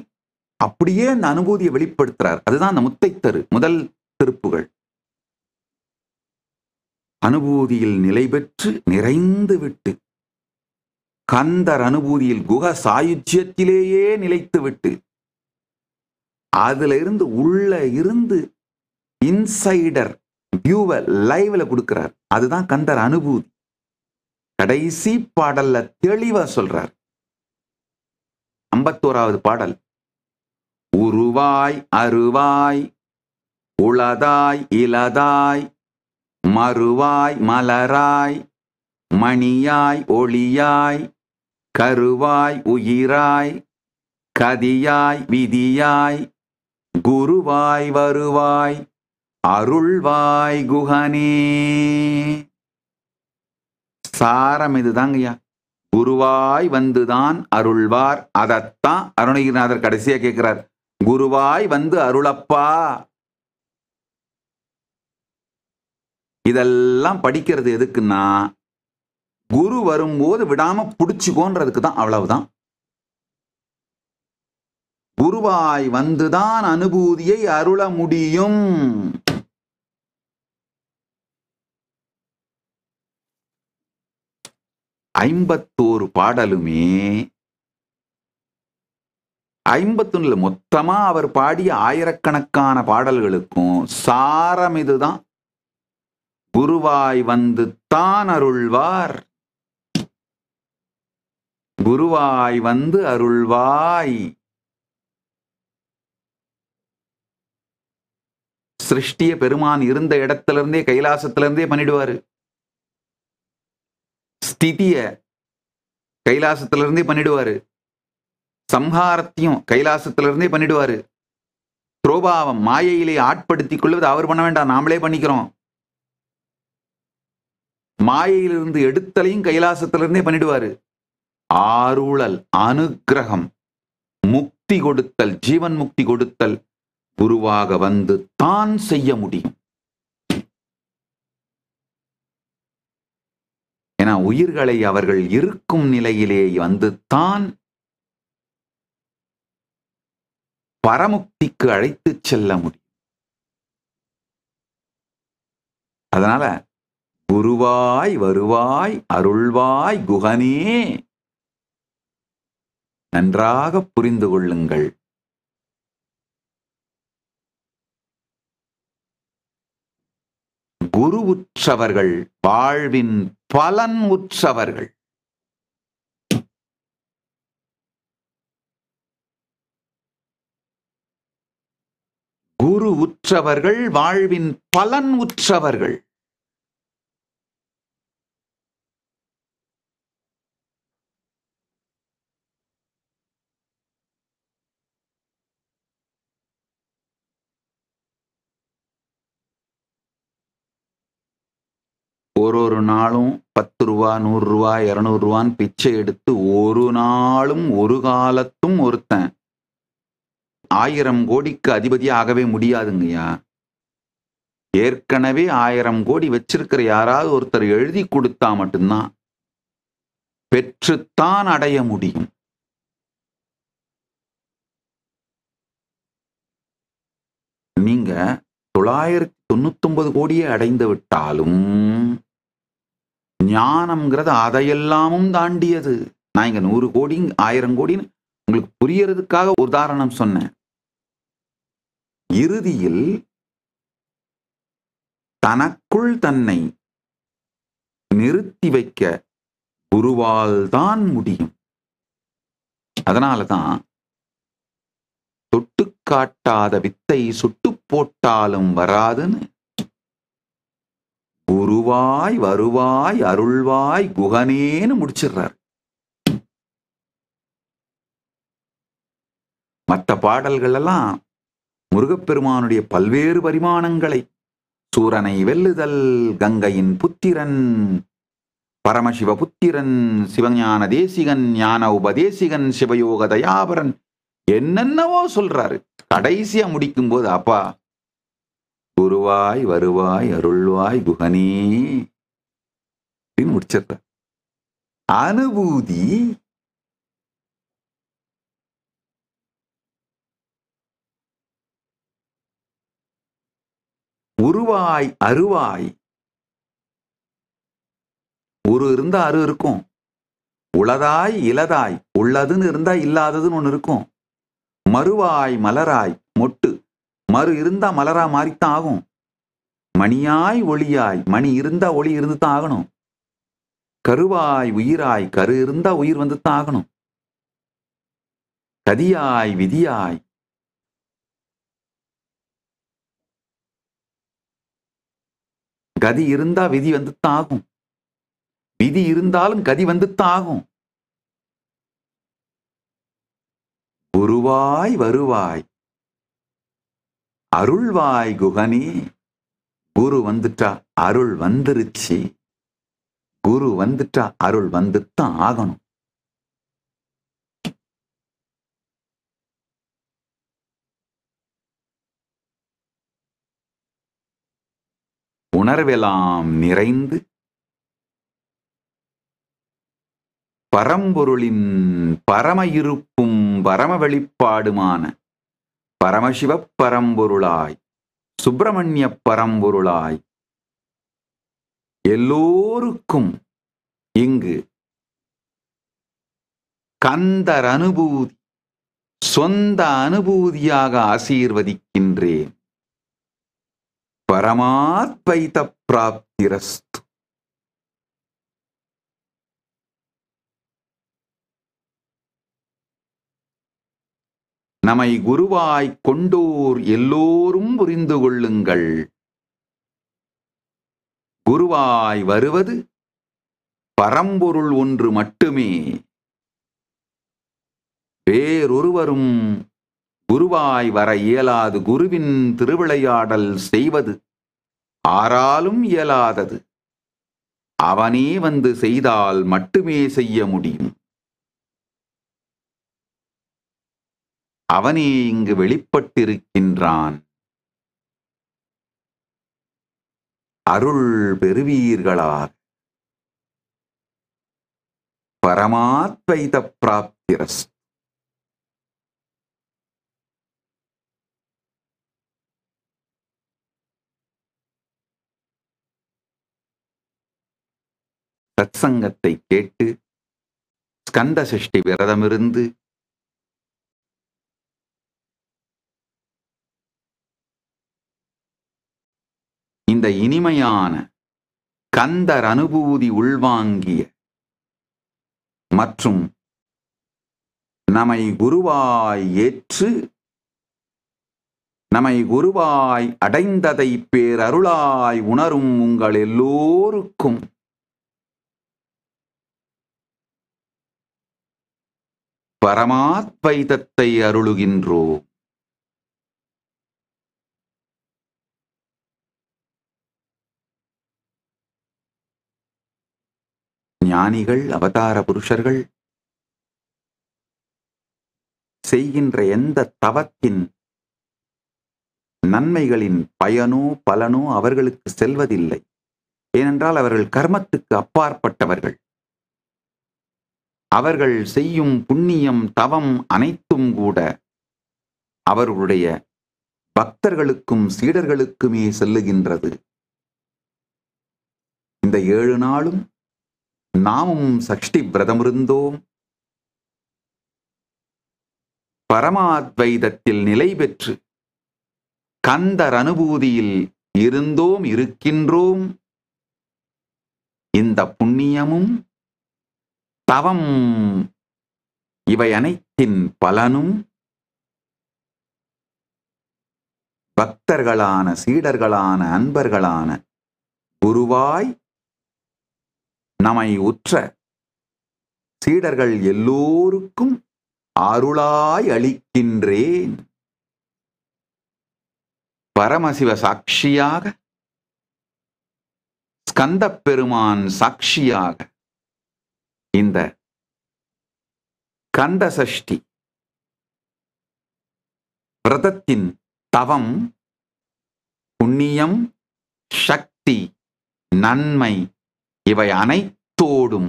அப்படியே அந்த அனுபூதியை வெளிப்படுத்துறார். அதுதான் அந்த முத்தைத்தரு முதல் திருப்புகள். அனுபூதியில் நிலை பெற்று நிறைந்து விட்டு கந்தர் அனுபூதியில் குக சாயுஜ்யத்திலேயே நிலைத்து விட்டு அதுல இருந்து உள்ள இருந்து இன்சைடர் வியூவை லைவ்ல கொடுக்கிறார். அதுதான் கந்தர் அனுபூதி. கடைசி பாடல்ல தெளிவா சொல்றார். 51வது பாடல். உருவாய் அருவாய் உளதாய் இலதாய் மறுவாய் மலராய் மணியாய் ஒளியாய் கருவாய் உயிராய் கதியாய் விதியாய் குருவாய் வருவாய் அருள்வாய் குகனே. சாரம் இதுதாங்கய்யா. குருவாய் வந்துதான் அருள்வார். அதத்தான் அருணகிரிநாதர் கடைசியா கேட்கிறார். குருவாய் வந்து அருளப்பா. இதெல்லாம் படிக்கிறது எதுக்குன்னா குரு வரும்போது விடாம புடிச்சுக்கோன்றதுக்கு தான். அவ்வளவுதான். குருவாய் வந்துதான் அனுபூதியை அருள முடியும். ஐம்பத்தோரு பாடலுமே 51 மொத்தமா அவர் பாடிய ஆயிரக்கணக்கான பாடல்களுக்கும் சாரம் இதுதான். குருவாய் வந்து தான் அருள்வார். குருவாய் வந்து அருள்வாய். சிருஷ்டிய பெருமான் இருந்த இடத்திலிருந்தே கைலாசத்திலிருந்தே பண்ணிடுவாரு. ஸ்திதிய கைலாசத்திலிருந்தே பண்ணிடுவாரு. சம்ஹாரத்தையும் கைலாசத்திலிருந்தே பண்ணிடுவாரு. துரோபாவம் மாயையிலே ஆட்படுத்திக் கொள்வது அவர் பண்ண வேண்டாம், நாமளே பண்ணிக்கிறோம். மாயையிலிருந்து எடுத்தலையும் கைலாசத்திலிருந்தே பண்ணிடுவாரு. ஆருளல், அனுக்கிரகம், முக்தி கொடுத்தல், ஜீவன் முக்தி கொடுத்தல் குருவாக வந்து தான் செய்ய முடியும். ஏன்னா உயிர்களை அவர்கள் இருக்கும் நிலையிலே வந்து தான் பரமுக்திக்கு அழைத்து செல்ல முடியும். அதனால குருவாய் வருவாய் அருள்வாய் குகனே, நன்றாக புரிந்து கொள்ளுங்கள். குரு உற்றவர்கள் வாழ்வின் பலன் உற்றவர்கள். குரு உற்றவர்கள் வாழ்வின் பலன் உற்றவர்கள். ஒரு நாளும் 10 ரூபா 100 ரூபா 200 ரூபான்னு பிச்சை எடுத்து ஒரு நாளும் ஒரு காலத்தும் ஒருத்தன் 1000 கோடிக்கு அதிபதியா ஆகவே முடியாதுங்கய்யா. ஏற்கனவே 1000 கோடி வச்சிருக்கிற யாராவது ஒருத்தர் எழுதி கொடுத்தா மட்டும்தான் பெற்றுத்தான் அடைய முடியும். நீங்க 999 கோடியை அடைந்து விட்டாலும் ஞானம்ங்கிறது அதையெல்லாமும் தாண்டியது. நான் இங்க 100 கோடி 1000 கோடின்னு உங்களுக்கு புரியறதுக்காக உதாரணம் சொன்னேன். இறுதியில் தனக்குள் தன்னை நிறுத்தி வைக்க குருவால் தான் முடியும். அதனாலதான் தொட்டு காட்டாத வித்தை சுட்டு போட்டாலும் வராதுன்னு குருவாய் வருவாய் அருள்வாய் குகனேன்னு முடிச்சிடுறார். மற்ற பாடல்கள் எல்லாம் முருகப்பெருமானுடைய பல்வேறு பரிமாணங்களை, சூரனை வெல்லுதல், கங்கையின் புத்திரன், பரமசிவ புத்திரன், சிவஞான தேசிகன், ஞான உபதேசிகன், சிவயோக தயாபரன், என்னென்னவோ சொல்றாரு. கடைசியா முடிக்கும் போது அப்பா குருவாய் வருவாய் அருள்வாய் குகனே முடிச்சிடுற. அனுபூதி உருவாய் அருவாய். ஒரு இருந்தா அரு இருக்கும், உளதாய் இலதாய், உள்ளதுன்னு இருந்தா இல்லாததுன்னு ஒண்ணு இருக்கும். மறுவாய் மலராய் மொட்டு, மறு இருந்தா மலரா மாறித்தான் ஆகும். மணியாய் ஒளியாய், மணி இருந்தா ஒளி இருந்துதான் ஆகணும். கருவாய் உயிராய், கரு இருந்தா உயிர் வந்துதான் ஆகணும். கதியாய் விதியாய், கதி இருந்தா விதி வந்துதான் ஆகும். விதி இருந்தாலும் கதி வந்துதான் ஆகும். குருவாய் வருவாய் அருள்வாய் குகனே. குரு வந்துட்டா அருள் வந்துருச்சு. குரு வந்துட்டா அருள் வந்துத்தான் ஆகணும். உணர்வெல்லாம் நிறைந்து பரம்பொருளின் பரம இருப்பும் பரம வெளிப்பாடுமான பரமசிவ பரம்பொருளாய், சுப்பிரமணிய பரம்பொருளாய் எல்லோருக்கும் இங்கு கந்தர் அனுபூதி சொந்த அனுபூதியாக ஆசீர்வதிக்கின்றேன். பரமாத்வைத பிராப்திரஸ்து. நம்மை குருவாய் கொண்டோர் எல்லோரும் புரிந்து கொள்ளுங்கள். குருவாய் வருவது பரம்பொருள் ஒன்று மட்டுமே. வேறொருவரும் குருவாய் வர இயலாது. குருவின் திருவிளையாடல் செய்வது ஆராலும் இயலாதது. அவனே வந்து செய்தால் மட்டுமே செய்ய முடியும். அவனே இங்கு வெளிப்பட்டிருக்கின்றான். அருள் பெறுவீர்களாக. பரமாத்வைத பிராப்திரஸ். சத்சங்கத்தை கேட்டு ஸ்கந்த சஷ்டி விரதமிருந்து இந்த இனிமையான கந்தர் அனுபூதி உள்வாங்கிய மற்றும் நம்மை குருவாய் ஏற்று நம்மை குருவாய் அடைந்ததை பேரருளாய் உணரும் உங்கள் எல்லோருக்கும் பரமாத்வைதத்தை அருளுகின்றோம். ஞானிகள், அவதார புருஷர்கள் செய்கின்ற எந்த தவத்தின் நன்மைகளின் பயனோ பலனோ அவர்களுக்கு செல்வதில்லை. ஏனென்றால் அவர்கள் கர்மத்துக்கு அப்பாற்பட்டவர்கள். அவர்கள் செய்யும் புண்ணியம், தவம் அனைத்தும் கூட அவர்களுடைய பக்தர்களுக்கும் சீடர்களுக்குமே செல்லுகின்றது. இந்த 7 நாளும் நாமும் சஷ்டி விரதமிருந்தோம். பரமாத்வைதத்தில் நிலை பெற்று கந்தர் அனுபூதியில் இருந்தோம், இருக்கின்றோம். இந்த புண்ணியமும் தவம் இவை அனைத்தின் பலனும் பக்தர்களான, சீடர்களான, அன்பர்களான குருவாய் நம்மை உற்ற சீடர்கள் எல்லோருக்கும் அருளாய் அளிக்கின்றேன். பரமசிவ சாட்சியாக, ஸ்கந்தப் பெருமான் சாட்சியாக இந்த கந்த சஷ்டி விரதத்தின் தவம், புண்ணியம், சக்தி, நன்மை இவை அனைத்தோடும்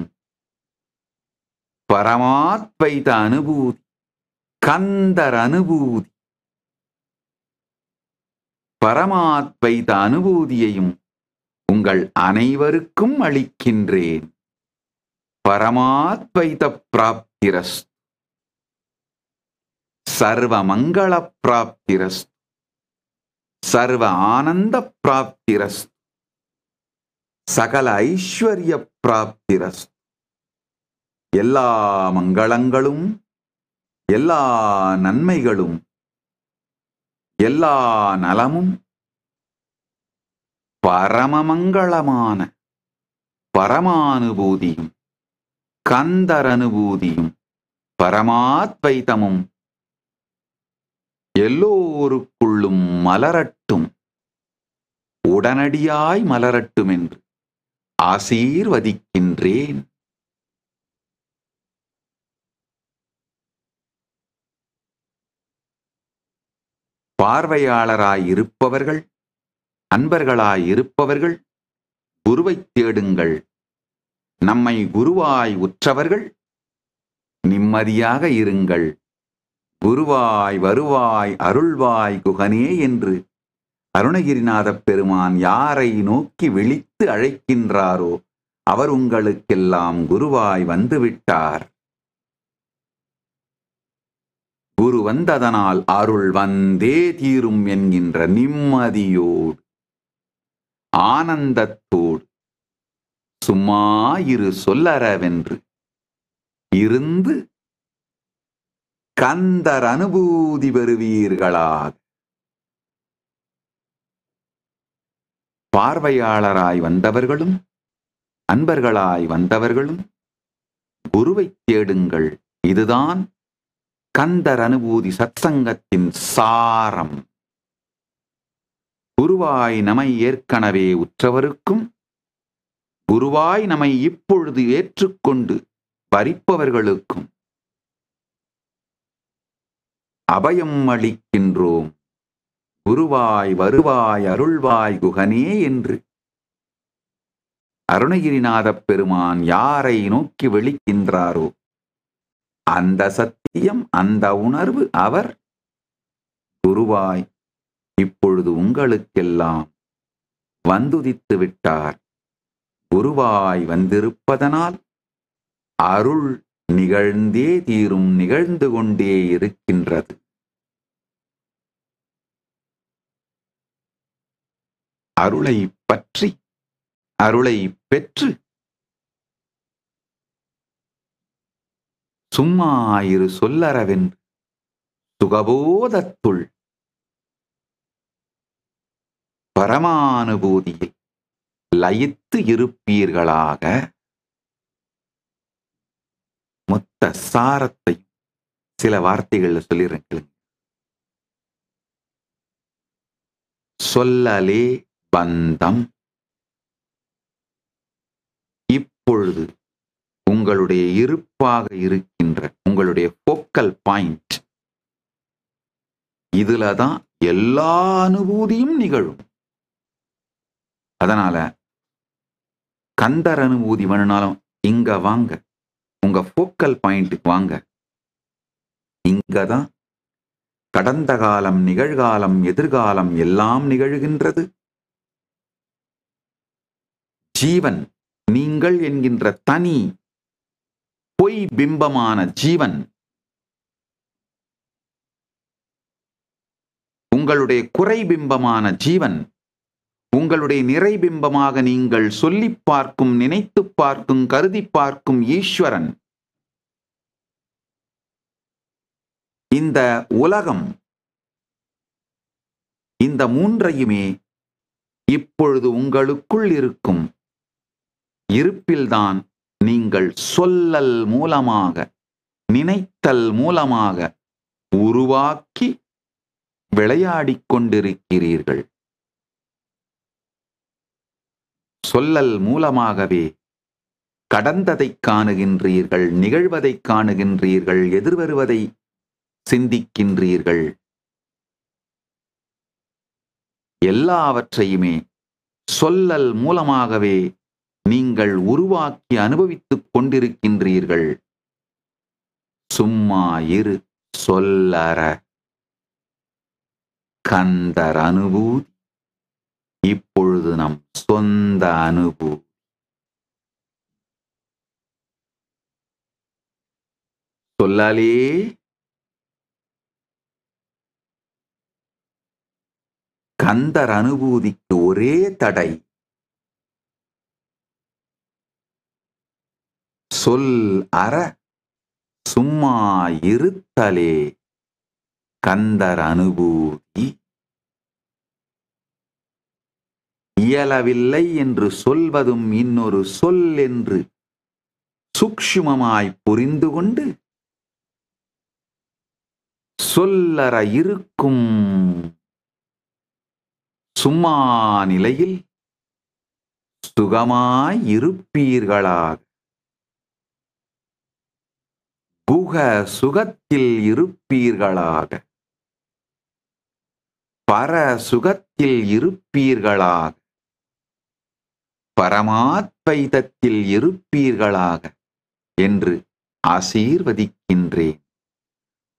பரமாத்வைத அனுபூதி, கந்தர் அனுபூதி, பரமாத்வைத அனுபூதியையும் உங்கள் அனைவருக்கும் அளிக்கின்றேன். பரமாத்வைத பிராப்திரஸ். சர்வ மங்கள பிராப்திரஸ். சர்வ ஆனந்த பிராப்திரஸ். சகல ஐஸ்வர்ய பிராப்திரஸ். எல்லா மங்களங்களும், எல்லா நன்மைகளும், எல்லா நலமும் பரமமங்களமான பரமானுபூதியும் கந்தர் அனுபூதியும் பரமாத்வைதமும் எல்லோருக்குள்ளும் மலரட்டும், உடனடியாய் மலரட்டும் என்று ஆசீர்வதிக்கின்றேன். பார்வையாளராயிருப்பவர்கள், அன்பர்களாயிருப்பவர்கள் குருவைத் தேடுங்கள். நம்மை குருவாய் உற்றவர்கள் நிம்மதியாக இருங்கள். குருவாய் வருவாய் அருள்வாய் குகனே என்று அருணகிரிநாதப் பெருமான் யாரை நோக்கி விழித்து அழைக்கின்றாரோ அவர் உங்களுக்கெல்லாம் குருவாய் வந்துவிட்டார். குரு வந்ததனால் அருள் வந்தே தீரும் என்கின்ற நிம்மதியோடு, ஆனந்தத்தோடு, சும்மா இரு சொல்லறவென்று இருந்து கந்தர் அனுபூதி பெறுவீர்களாக. பார்வையாளராய் வந்தவர்களும் அன்பர்களாய் வந்தவர்களும் குருவைத் தேடுங்கள். இதுதான் கந்தர் அனுபூதி சத்சங்கத்தின் சாரம். குருவாய் நம்மை ஏற்கனவே உற்றவருக்கும் குருவாய் நம்மை இப்பொழுது ஏற்றுக்கொண்டு பறிப்பவர்களுக்கும் அபயம் அளிக்கின்றோம். குருவாய் வருவாய் அருள்வாய் குகனே என்று அருணகிரிநாதப் பெருமான் யாரை நோக்கி விழிக்கின்றாரோ அந்த சத்தியம், அந்த உணர்வு அவர் குருவாய் இப்பொழுது உங்களுக்கெல்லாம் வந்துதித்து விட்டார். குருவாய் வந்திருப்பதனால் அருள் நிகழ்ந்தே தீரும், நிகழ்ந்து கொண்டே இருக்கின்றது. அருளை பற்றி அருளை பெற்று சும்மா இரு சொல்லறவென்று சுகபோதத்துள் பரமானுபூதியில் லயித்து இருப்பீர்களாக. மொத்த சாரத்தை சில வார்த்தைகள்ல சொல்லிடுறேன். சொல்லலே பந்தம். இப்பொழுது உங்களுடைய இருப்பாக இருக்கின்ற உங்களுடைய ஃபோக்கல் பாயிண்ட், இதுலதான் எல்லா அனுபூதியும் நிகழும். அதனால கந்தர் அனுபூதி வேணும்னாலும் இங்க வாங்க, உங்க ஃபோக்கல் பாயிண்ட்டுக்கு வாங்க. இங்கதான் கடந்த காலம், நிகழ்காலம், எதிர்காலம் எல்லாம் நிகழ்கின்றது. ஜீவன், நீங்கள் என்கின்ற தனி பொய் பிம்பமான ஜீவன் உங்களுடைய குறை பிம்பமான ஜீவன் உங்களுடைய நிறை பிம்பமாக நீங்கள் சொல்லி பார்க்கும், நினைத்து பார்க்கும், கருதி பார்க்கும் ஈஸ்வரன். இந்த உலகம், இந்த மூன்றையுமே இப்பொழுது உங்களுக்குள் இருக்கும் இருப்பில்தான் நீங்கள் சொல்லல் மூலமாக, நினைத்தல் மூலமாக உருவாக்கி விளையாடிக் கொண்டிருக்கிறீர்கள். சொல்லல் மூலமாகவே கடந்ததை காணுகின்றீர்கள், நிகழ்வதை காணுகின்றீர்கள், எதிர்வருவதை சிந்திக்கின்றீர்கள். எல்லாவற்றையுமே சொல்லல் மூலமாகவே நீங்கள் உருவாக்கி அனுபவித்துக் கொண்டிருக்கின்றீர்கள். சும்மா இரு சொல்லற கந்தர் அனுபூதி இப்பொழுது நம் சொந்த அனுபூதி. சொல்லலே கந்தர் அனுபூதிக்கு ஒரே தடை, சொல் அற சும்மா இருத்தலே கந்தர் அனுபூதி. இயலவில்லை என்று சொல்வதும் இன்னொரு சொல் என்று சூக்ஷ்மமாய் புரிந்து கொண்டு சொல்லற இருக்கும் சும்மா நிலையில் சுகமாய் இருப்பீர்களாக. குக சுகத்தில் இருப்பீர்களாக, பர சுகத்தில் இருப்பீர்களாக, பரமாத்வைதத்தில் இருப்பீர்களாக என்று ஆசீர்வதிக்கின்றேன்.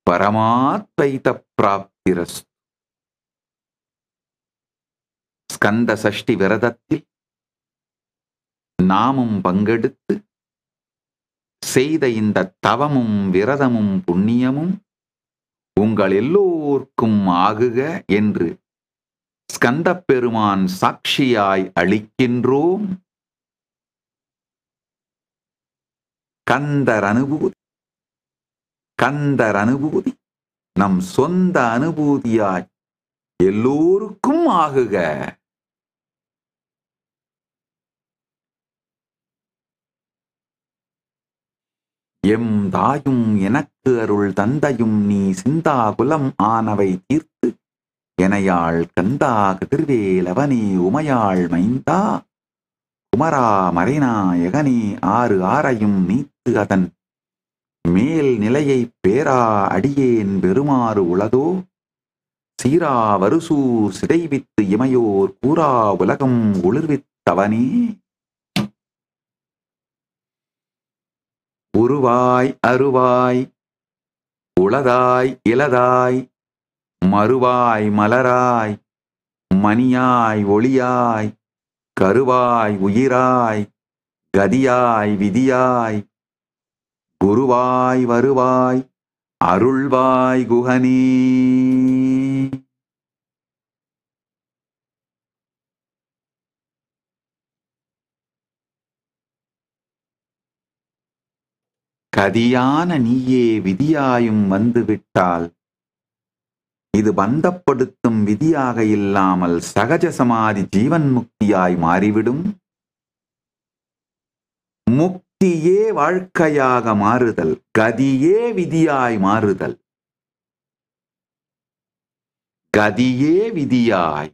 பரமாத்வைத பிராப்திரஸ்து. ஸ்கந்த சஷ்டி விரதத்தில் நாமும் பங்கெடுத்து செய்த இந்த தவமும் விரதமும் புண்ணியமும் உங்கள் எல்லோர்க்கும் ஆகுக என்று ஸ்கந்த பெருமான் சாட்சியாய் அளிக்கின்றோம். கந்தர் அனுபூதி, கந்தர் அனுபூதி நம் சொந்த அனுபூதியாய் எல்லோருக்கும் ஆகுக. எம் தாயும் எனக்கு அருள் தந்தையும் நீ சிந்தா குலம் ஆனவை தீர்த்து எனையாள் கந்தா கதிர்வேலவனே உமையாள் மைந்தா குமரா மறைநாயகனே ஆறு ஆரையும் நீத்து அதன் மேல் நிலையை பேரா அடியேன் பெருமாறு உளதோ சீரா வருசூர் சிதைவித்து இமையோர் கூறா உலகம் ஒளிர்வித்தவனே உருவாய் அருவாய் உளதாய் இலதாய் மறுவாய் மலராய் மணியாய் ஒளியாய் கருவாய் உயிராய் கதியாய் விதியாய் குருவாய் வருவாய் அருள்வாய் குகனே. கதியான நீயே விதியாயும் வந்துவிட்டால் இது பந்தப்படுத்தும் விதியாக இல்லாமல் சகஜ சமாதி ஜீவன் முக்தியாய் மாறிவிடும். முக்தியே வாழ்க்கையாக மாறுதல், கதியே விதியாய் மாறுதல். கதியே விதியாய்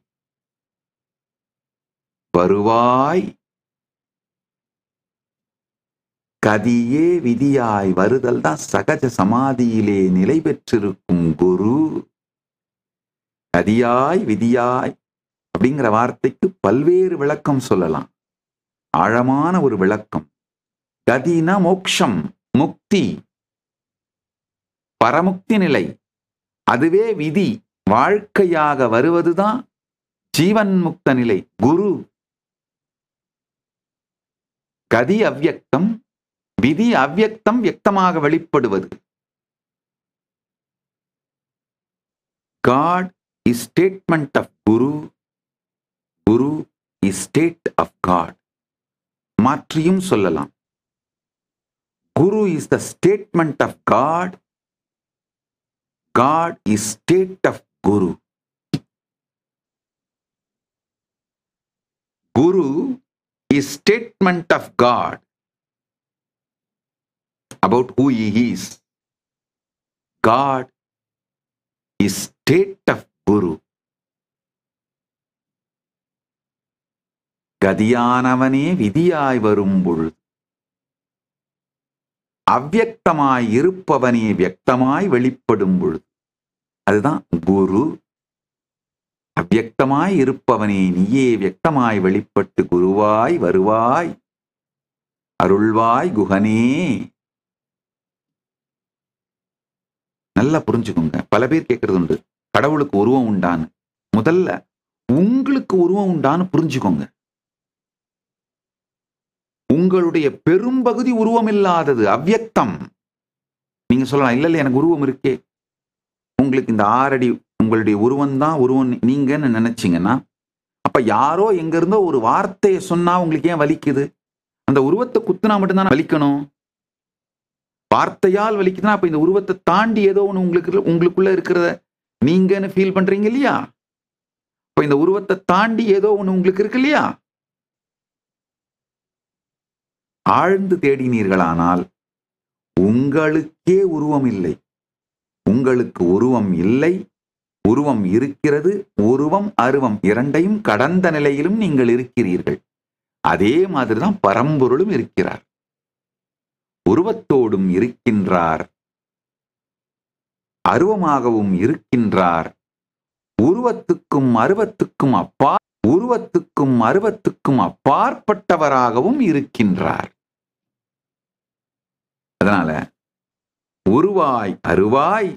வருவாய், கதியே விதியாய் வருதல் தான் சகஜ சமாதியிலே நிலை பெற்றிருக்கும் குரு. கதியாய் விதியாய் அப்படிங்கிற வார்த்தைக்கு பல்வேறு விளக்கம் சொல்லலாம், ஆழமான ஒரு விளக்கம். கதினா மோக்ஷம், முக்தி, பரமுக்தி நிலை. அதுவே விதி, வாழ்க்கையாக வருவதுதான் ஜீவன் முக்த நிலை, குரு. கதி அவ்யக்தம், விதி அவ்யக்தம், வியக்தமாக வெளிப்படுவது. God is statement of Guru, Guru is state of God. மாற்றியும் சொல்லலாம். Guru is the statement of God, God is state of Guru. Guru is statement of God about who he is. God is state of Guru. கதியானவனே விதியாய் வரும் பொழுது, அவ்யக்தமாய் இருப்பவனே வியக்தமாய் வெளிப்படும் பொழுது, அதுதான் குரு. அவ்யக்தமாய் இருப்பவனே நீயே வியக்தமாய் வெளிப்பட்டு குருவாய் வருவாய், அருள்வாய் குகனே. நல்லா புரிஞ்சுக்கோங்க. பல பேர் கேட்கறது உண்டு, கடவுளுக்கு உருவம் உண்டான்னு. முதல்ல உங்களுக்கு உருவம் உண்டான்னு புரிஞ்சுக்கோங்க. உங்களுடைய பெரும்பகுதி உருவம் இல்லாதது, அவ்யக்தம். நீங்க சொல்லலாம், இல்ல எனக்கு உருவம் இருக்கே. உங்களுக்கு இந்த 6 அடி உங்களுடைய உருவம் தான் உருவம் நீங்கன்னு நினைச்சீங்கன்னா, அப்ப யாரோ எங்க இருந்தோ ஒரு வார்த்தையை சொன்னா உங்களுக்கு ஏன் வலிக்குது? அந்த உருவத்தை குத்துனா மட்டும்தான் வலிக்கணும். வார்த்தையால் வலிக்குதுன்னா அப்ப இந்த உருவத்தை தாண்டி ஏதோ ஒன்று உங்களுக்குள்ள இருக்கிறத நீங்கன்னு ஃபீல் பண்றீங்க இல்லையா? அப்ப இந்த உருவத்தை தாண்டி ஏதோ ஒன்று உங்களுக்கு இருக்கு இல்லையா? ஆழ்ந்து தேடினீர்களானால் உங்களுக்கே உருவம் இல்லை. உங்களுக்கு உருவம் இல்லை, உருவம் இருக்கிறது. உருவம் அருவம் இரண்டையும் கடந்த நிலையிலும் நீங்கள் இருக்கிறீர்கள். அதே மாதிரிதான் பரம்பொருளும் இருக்கிறார். உருவத்தோடும் இருக்கின்றார், அருவமாகவும் இருக்கின்றார். உருவத்துக்கும் அருவத்துக்கும் உருவத்துக்கும் அருவத்துக்கும் அப்பாற்பட்டவராகவும் இருக்கின்றார். அதனால உருவாய் அருவாய்,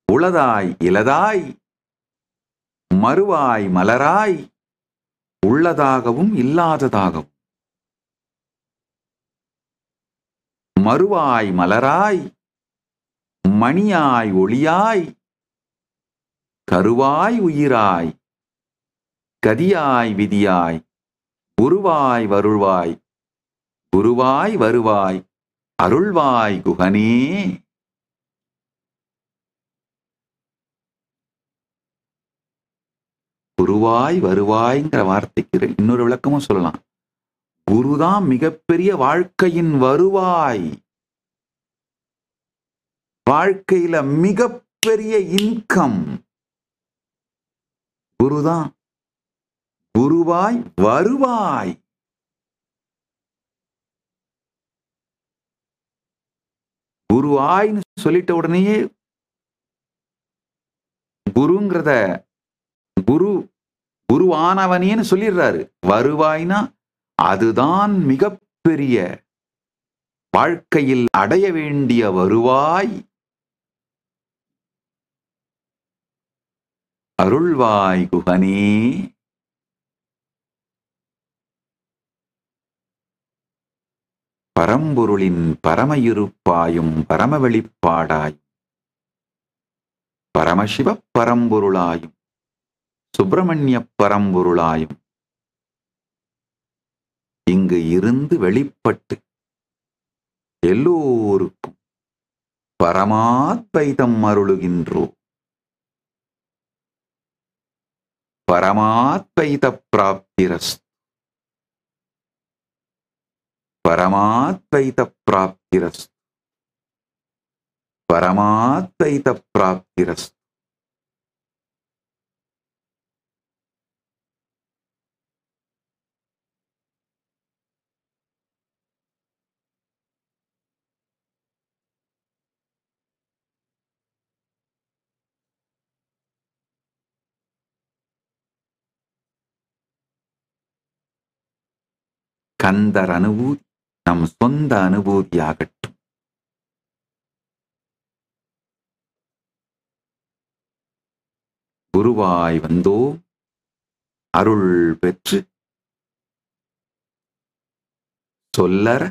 உளதாய் இலதாய், மறுவாய் மலராய், உள்ளதாகவும் இல்லாததாகவும், மறுவாய் மலராய், மணியாய் ஒளியாய், கருவாய் உயிராய், கதியாய் விதியாய், குருவாய் வருவாய், குருவாய் வருவாய், அருள்வாய் குகனே. குருவாய் வருவாய்ங்கிற வார்த்தைக்கு இன்னொரு விளக்கமும் சொல்லலாம். குருதான் மிகப்பெரிய வாழ்க்கையின் வருவாய். வாழ்க்கையில மிகப்பெரிய இன்கம் குருதான். குருவாய் வருவாய். குருவாய்னு சொல்லிட்ட உடனேயே குருங்கிறத குருவானவனேன்னு சொல்லிடுறாரு. வருவாய்னா அதுதான் மிகப்பெரிய வாழ்க்கையில் அடைய வேண்டிய வருவாய். அருள்வாய் குகனே. பரம்பொருளின் பரம இருப்பாயும் பரம வெளிப்பாடாயும் பரமசிவ பரம்பொருளாயும் சுப்பிரமணிய பரம்பொருளாயும் இங்கு இருந்து வெளிப்பட்டு எல்லோருக்கும் பரமாத்வைதம் அருளுகின்றோ. பரமாத்வைத பிராப்திரஸ்து. பரமாத்வைத பிராப்திரஸ்து. பரமாத்வைத பிராப்திரஸ்து. கந்தர் அனுபூதி நம் சொந்த அனுபூதியாகட்டும். குருவாய் வந்தோம், அருள் பெற்று சொல்லற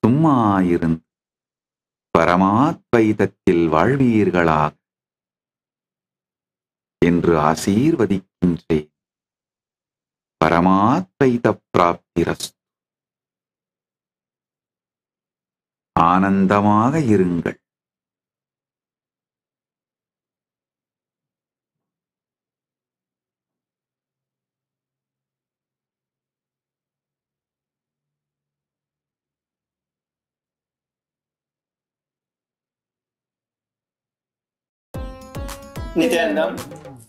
சும்மாயிருந்து பரமாத்வைதத்தில் வாழ்வீர்களாக என்று ஆசீர்வதிக்கின்றேன். பரமாத்வைத பிராப்திரஸ்து. ஆனந்தமாக இருங்கள். Nityanandam,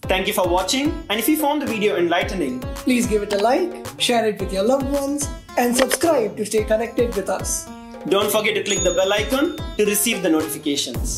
thank you for watching, and if you found the video enlightening, please give it a like, share it with your loved ones, and subscribe to stay connected with us. Don't forget to click the bell icon to receive the notifications.